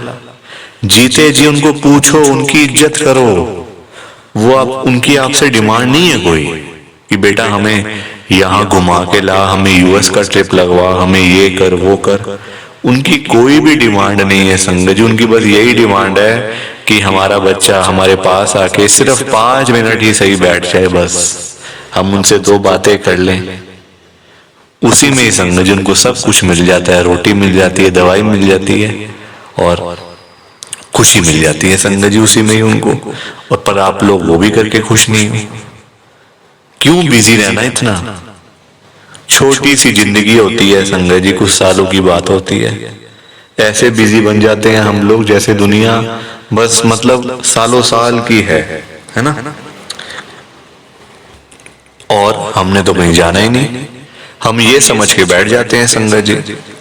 जीते जी उनको पूछो, उनकी इज्जत करो। वो आप उनकी आपसे डिमांड नहीं है कोई कि बेटा हमें यहाँ घुमा के ला, हमें यूएस का ट्रिप लगवा, हमें ये कर वो कर। उनकी कोई भी डिमांड नहीं है संगत जी, उनकी बस यही डिमांड है कि हमारा बच्चा हमारे पास आके सिर्फ 5 मिनट ही सही बैठ जाए, बस हम उनसे 2 बातें कर लें। उसी में ही संगत जी उनको सब कुछ मिल जाता है, रोटी मिल जाती है, दवाई मिल जाती है और खुशी मिल जाती है संगत जी उसी में ही उनको। और पर आप लोग वो भी करके खुश नहीं हो। क्यों बिजी रहना इतना? छोटी सी जिंदगी होती है संगत जी, कुछ सालों की बात होती है, ऐसे बिजी बन जाते हैं हम लोग जैसे दुनिया बस मतलब सालों साल की है ना। और हमने तो कहीं जाना ही नहीं, हम ये समझ के बैठ जाते हैं संगत जी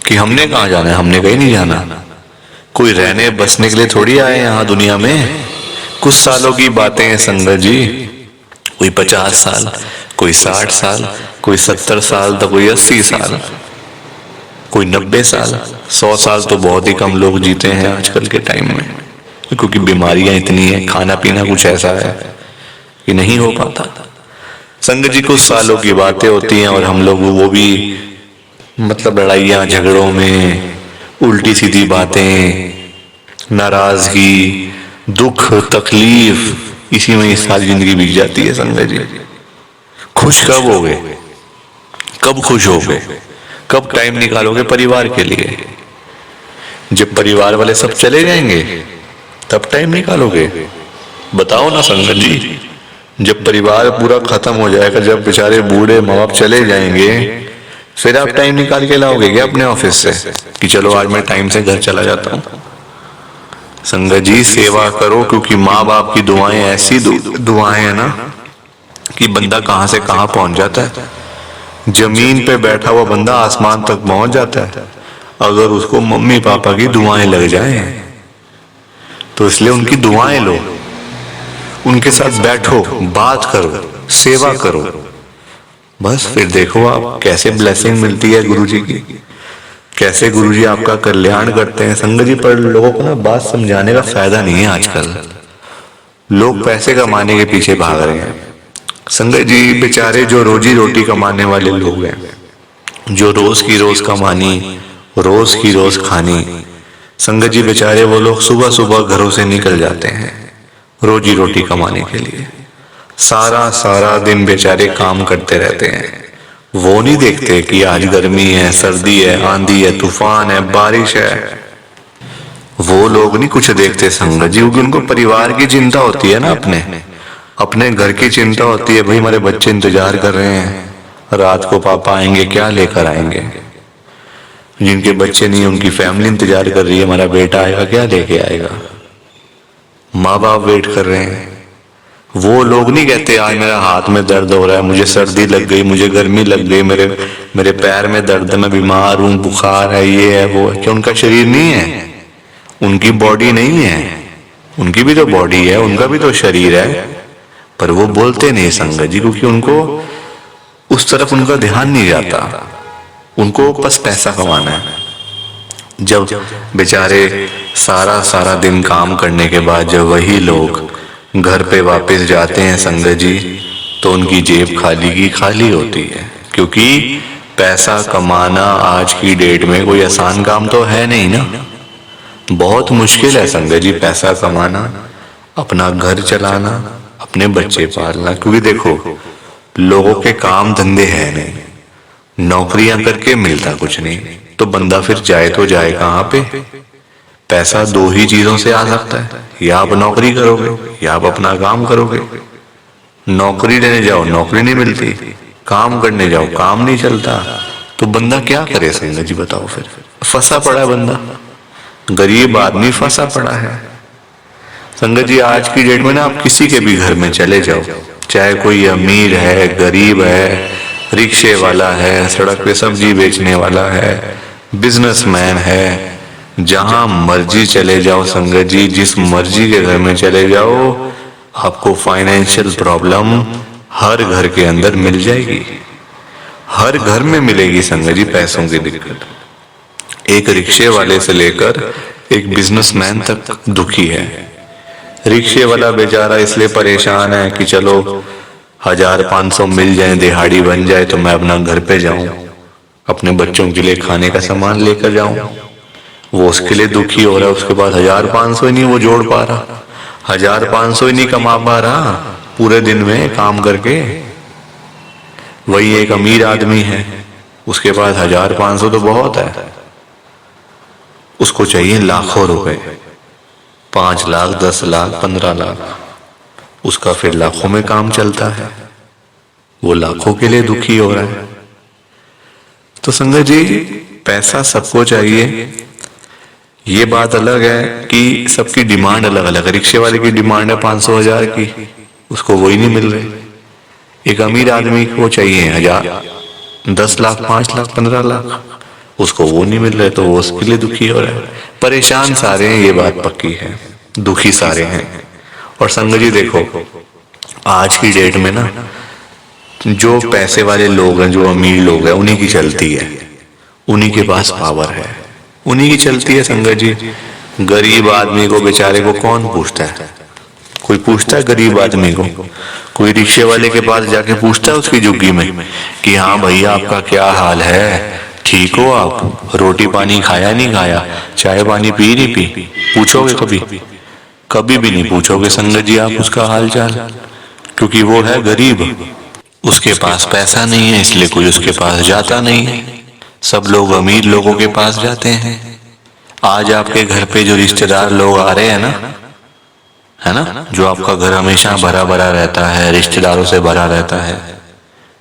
कि हमने कहाँ जाना है, हमने कहीं नहीं जाना। कोई रहने बसने के लिए थोड़ी आए यहाँ दुनिया में। कुछ सालों की बातें हैं संगत जी, कोई 50 साल, कोई 60 साल, कोई 70 साल, तो कोई 80 साल, कोई 90 साल, 100 साल तो बहुत ही कम लोग जीते हैं आजकल के टाइम में, क्योंकि बीमारियां इतनी है, खाना पीना कुछ ऐसा है कि नहीं हो पाता। संगत जी, कुछ सालों की बातें होती हैं और हम लोग वो भी मतलब लड़ाइयाँ झगड़ों में, उल्टी सीधी बातें, नाराजगी, दुख तकलीफ, इसी में सारी जिंदगी बीत जाती है संगत जी। खुश कब होगे? कब खुश होगे? कब टाइम निकालोगे परिवार के लिए? जब परिवार वाले सब चले जाएंगे तब टाइम निकालोगे? बताओ ना संगत जी। जब परिवार पूरा खत्म हो जाएगा, जब बेचारे बूढ़े माँ बाप चले जाएंगे, फिर आप टाइम निकाल के लाओगे क्या अपने ऑफिस से कि चलो आज मैं टाइम से घर चला जाता हूँ? संगत जी सेवा करो, क्योंकि माँ बाप की दुआएं ऐसी दुआएं है ना कि बंदा कहां से कहां पहुंच जाता है। जमीन पे बैठा हुआ बंदा आसमान तक पहुंच जाता है अगर उसको मम्मी पापा की दुआएं लग जाएं। तो इसलिए उनकी दुआएं लो, उनके साथ बैठो, बात करो, सेवा करो, बस फिर देखो आप कैसे ब्लेसिंग मिलती है गुरुजी की, कैसे गुरुजी आपका कल्याण करते हैं। संगत जी पर लोगों को ना बात समझाने का फायदा नहीं है। आजकल लोग पैसे कमाने के पीछे भाग रहे हैं। संगत जी बेचारे जो रोजी रोटी कमाने वाले लोग हैं, जो रोज की रोज कमानी, रोज की रोज खानी, संगत जी बेचारे वो लोग सुबह सुबह घरों से निकल जाते हैं रोजी रोटी कमाने के लिए। सारा सारा दिन बेचारे काम करते रहते हैं। वो नहीं देखते कि आज गर्मी है, सर्दी है, आंधी है, तूफान है, बारिश है। वो लोग नहीं कुछ देखते संगत जी, क्योंकि उनको परिवार की चिंता होती है ना, अपने घर की चिंता होती है। भाई हमारे बच्चे इंतजार कर रहे हैं रात को पापा आएंगे, क्या लेकर आएंगे। जिनके बच्चे नहीं, उनकी फैमिली इंतजार कर रही है, हमारा बेटा आएगा, क्या लेके आएगा। माँ बाप वेट कर रहे हैं। वो लोग नहीं कहते आज मेरा हाथ में दर्द हो रहा है, मुझे सर्दी लग गई, मुझे गर्मी लग गई, मेरे पैर में दर्द है, मैं बीमार हूं, बुखार है, ये है वो है। क्या उनका शरीर नहीं है? उनकी बॉडी नहीं है? उनकी भी तो बॉडी है, उनका भी तो शरीर है, पर वो बोलते नहीं संगत जी, क्योंकि उनको उस तरफ उनका ध्यान नहीं जाता। उनको बस पैसा कमाना है। जब बेचारे सारा सारा दिन काम करने के बाद जब वही लोग घर पे वापस जाते हैं संगत जी, तो उनकी जेब खाली की खाली होती है। क्योंकि पैसा कमाना आज की डेट में कोई आसान काम तो है नहीं ना, बहुत मुश्किल है संगत जी पैसा कमाना, अपना घर चलाना, अपने बच्चे पालना। क्योंकि देखो लोगों के काम धंधे है नहीं, नौकरियां करके मिलता कुछ नहीं, तो बंदा फिर जाए तो जाए कहाँ पे। पैसा दो ही चीजों से आ सकता है, या आप नौकरी करोगे या आप अपना काम करोगे। नौकरी लेने जाओ नौकरी नहीं मिलती, काम करने जाओ काम नहीं चलता, तो बंदा क्या करे संगत जी बताओ। फिर फंसा पड़ा है बंदा, गरीब आदमी फंसा पड़ा है। संगत जी आज की डेट में ना आप किसी के भी घर में चले जाओ, चाहे कोई अमीर है, गरीब है, रिक्शे वाला है, सड़क पे सब्जी बेचने वाला है, बिजनेसमैन है, जहां मर्जी चले जाओ संगत जी, जिस मर्जी के घर में चले जाओ, आपको फाइनेंशियल प्रॉब्लम हर घर के अंदर मिल जाएगी। हर घर में मिलेगी संगत जी पैसों की दिक्कत। एक रिक्शे वाले से लेकर एक बिजनेसमैन तक दुखी है। रिक्शे वाला बेचारा इसलिए परेशान है कि चलो 1500 मिल जाए, दिहाड़ी बन जाए, तो मैं अपना घर पे जाऊं, अपने बच्चों के लिए खाने का सामान लेकर जाऊं। वो उसके लिए दुखी हो रहा है। उसके बाद 1500 ही नहीं वो जोड़ पा रहा, 1500 ही नहीं कमा पा रहा पूरे दिन में काम करके। वही एक अमीर आदमी है, उसके पास 1500 तो बहुत है, उसको चाहिए लाखों रुपए, 5 लाख, 10 लाख, 15 लाख, उसका फिर लाखों में काम चलता है, वो लाखों के लिए दुखी हो रहा है। तो संगत जी पैसा सबको चाहिए, ये बात अलग है कि सबकी डिमांड अलग अलग है। रिक्शे वाले की डिमांड है 500,000 की, उसको वही नहीं मिल रही। एक अमीर आदमी को चाहिए 1000, 10 लाख, 5 लाख, 15 लाख, उसको वो नहीं मिल रहे, तो वो उसके लिए दुखी हो रहा है। परेशान सारे हैं, ये बात पक्की है, दुखी सारे हैं। और संगत जी देखो आज की डेट में ना जो पैसे वाले लोग हैं, जो अमीर लोग हैं, उन्हीं की चलती है, उन्हीं के पास पावर है, उन्हीं की चलती है संगत जी। गरीब आदमी को बेचारे को कौन पूछता है? कोई पूछता है गरीब आदमी को? कोई रिक्शे वाले के पास जाके पूछता है उसकी झुग्गी में कि हाँ भैया आपका क्या हाल है, ठीक हो आप, रोटी पानी खाया नहीं खाया, चाय पानी पी नहीं पी? पूछोगे कभी? कभी भी नहीं पूछोगे संगत जी आप उसका हाल चाल, क्योंकि वो है गरीब, उसके पास पैसा नहीं है, इसलिए कोई उसके पास जाता नहीं है। सब लोग अमीर लोगों के पास जाते हैं। आज आपके घर पे जो रिश्तेदार लोग आ रहे हैं ना, है ना, जो आपका घर हमेशा भरा भरा रहता है, रिश्तेदारों से भरा रहता है,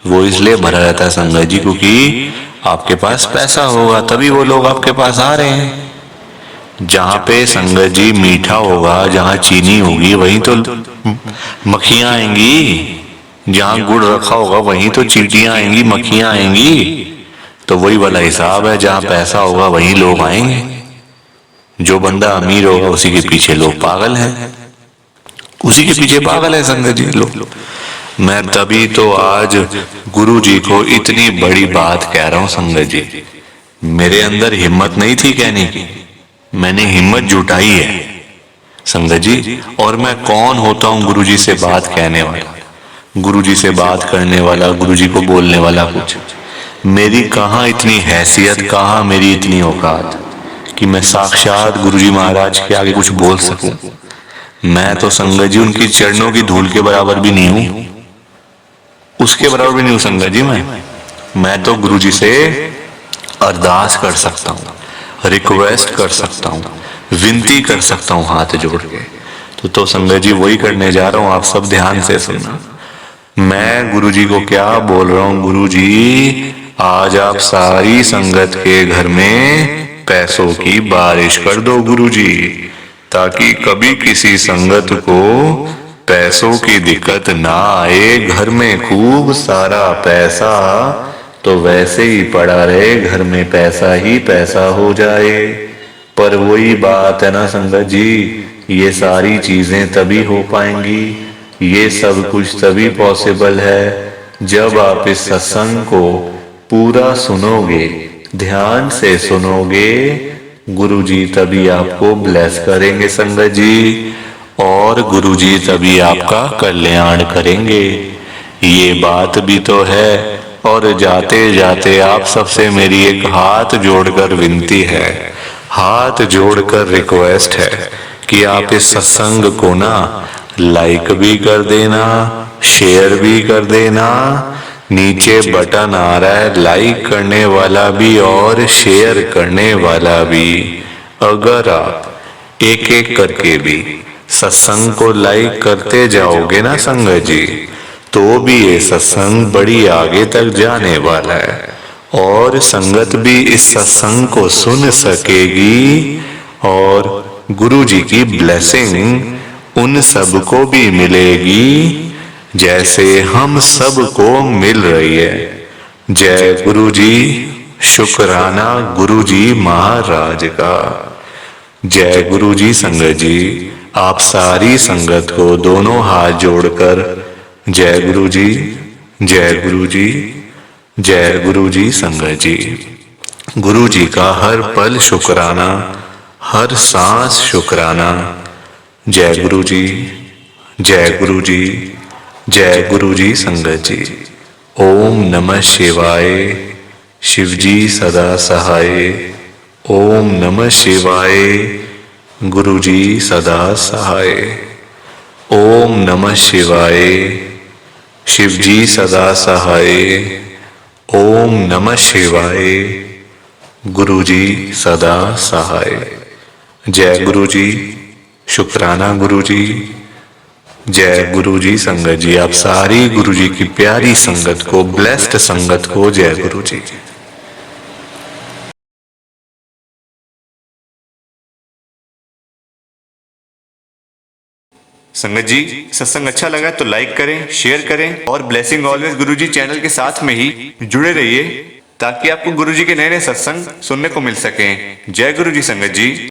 वो इसलिए भरा रहता है संगत जी क्योंकि आपके पास पैसा होगा तभी वो लोग आपके पास आ रहे हैं। जहां पे संगत जी मीठा होगा, जहां चीनी होगी वहीं तो मक्खियां आएंगी, जहां गुड़ रखा होगा वहीं तो चींटियां आएंगी, मक्खियां आएंगी। तो वही वाला हिसाब है, जहां पैसा होगा वहीं लोग आएंगे। जो बंदा अमीर होगा उसी के पीछे लोग पागल हैं, उसी के पीछे पागल है संगत जी लोग। मैं तभी तो आज गुरु जी को इतनी बड़ी बात कह रहा हूं संगत जी। मेरे अंदर हिम्मत नहीं थी कहने की, मैंने हिम्मत जुटाई है संगत जी। और मैं कौन होता हूं गुरु जी से बात कहने वाला, गुरु जी से बात करने वाला, गुरु जी को बोलने वाला। कुछ मेरी कहाँ इतनी हैसियत, कहाँ मेरी इतनी औकात कि मैं साक्षात गुरु जी महाराज के आगे कुछ बोल सकूं। मैं तो संगत जी उनकी चरणों की धूल के बराबर भी नहीं हूं, उसके बराबर भी नहीं हूं संगत जी। मैं तो गुरु जी से अरदास कर सकता हूं, रिक्वेस्ट कर सकता हूं, विनती कर सकता हूं हाथ जोड़ के। तो संगत जी वही करने जा रहा हूं, आप सब ध्यान से सुनना। मैं गुरु जी को क्या बोल रहा हूं, गुरु जी आज आप सारी संगत के घर में पैसों की बारिश कर दो गुरु जी, ताकि कभी किसी संगत को पैसों की दिक्कत ना आए। घर में खूब सारा पैसा तो वैसे ही पड़ा रहे, घर में पैसा ही पैसा हो जाए। पर वही बात है ना संगत जी, ये सारी चीजें तभी हो पाएंगी, ये सब कुछ तभी पॉसिबल है जब आप इस सत्संग को पूरा सुनोगे, ध्यान से सुनोगे। गुरु जी तभी आपको ब्लेस करेंगे संगत जी, और गुरु जी तभी आपका कल्याण करेंगे। ये बात भी तो है। और जाते जाते आप सबसे मेरी एक हाथ जोड़कर विनती है, हाथ जोड़कर रिक्वेस्ट है कि आप इस सत्संग को ना लाइक भी कर देना, शेयर भी कर देना। नीचे बटन आ रहा है लाइक करने वाला भी और शेयर करने वाला भी। अगर आप एक एक करके भी सत्संग को लाइक करते जाओगे ना संगत जी, तो भी ये सत्संग बड़ी आगे तक जाने वाला है और संगत भी इस सत्संग को सुन सकेगी और गुरु जी की ब्लेसिंग उन सबको भी मिलेगी जैसे हम सबको मिल रही है। जय गुरु जी, शुक्राना गुरु जी महाराज का। जय गुरु जी संगत जी। आप सारी संगत को दोनों हाथ जोड़कर जय गुरु जी, जय गुरु जी, जय गुरु जी संगत जी। गुरु जी का हर पल शुक्राना, हर सांस शुक्राना। जय गुरु जी, जय गुरु जी, जय गुरु जी संगत जी। ओम नमः शिवाय। शिव जी सदा सहाय। ओम नमः शिवाय। गुरु जी सदा सहाय। ओम नमः शिवाय। शिव जी सदा सहाय। ओम नमः शिवाय। गुरु जी सदा सहाय। जय गुरु जी, शुक्राना गुरु जी। जय गुरु जी संगत जी। आप सारी गुरु जी की प्यारी संगत को, ब्लेस्ड संगत को जय गुरु जी। संगत जी सत्संग अच्छा लगा तो लाइक करें, शेयर करें और ब्लेसिंग ऑलवेज गुरु जी चैनल के साथ में ही जुड़े रहिए ताकि आपको गुरु जी के नए नए सत्संग सुनने को मिल सकें। जय गुरु जी संगत जी।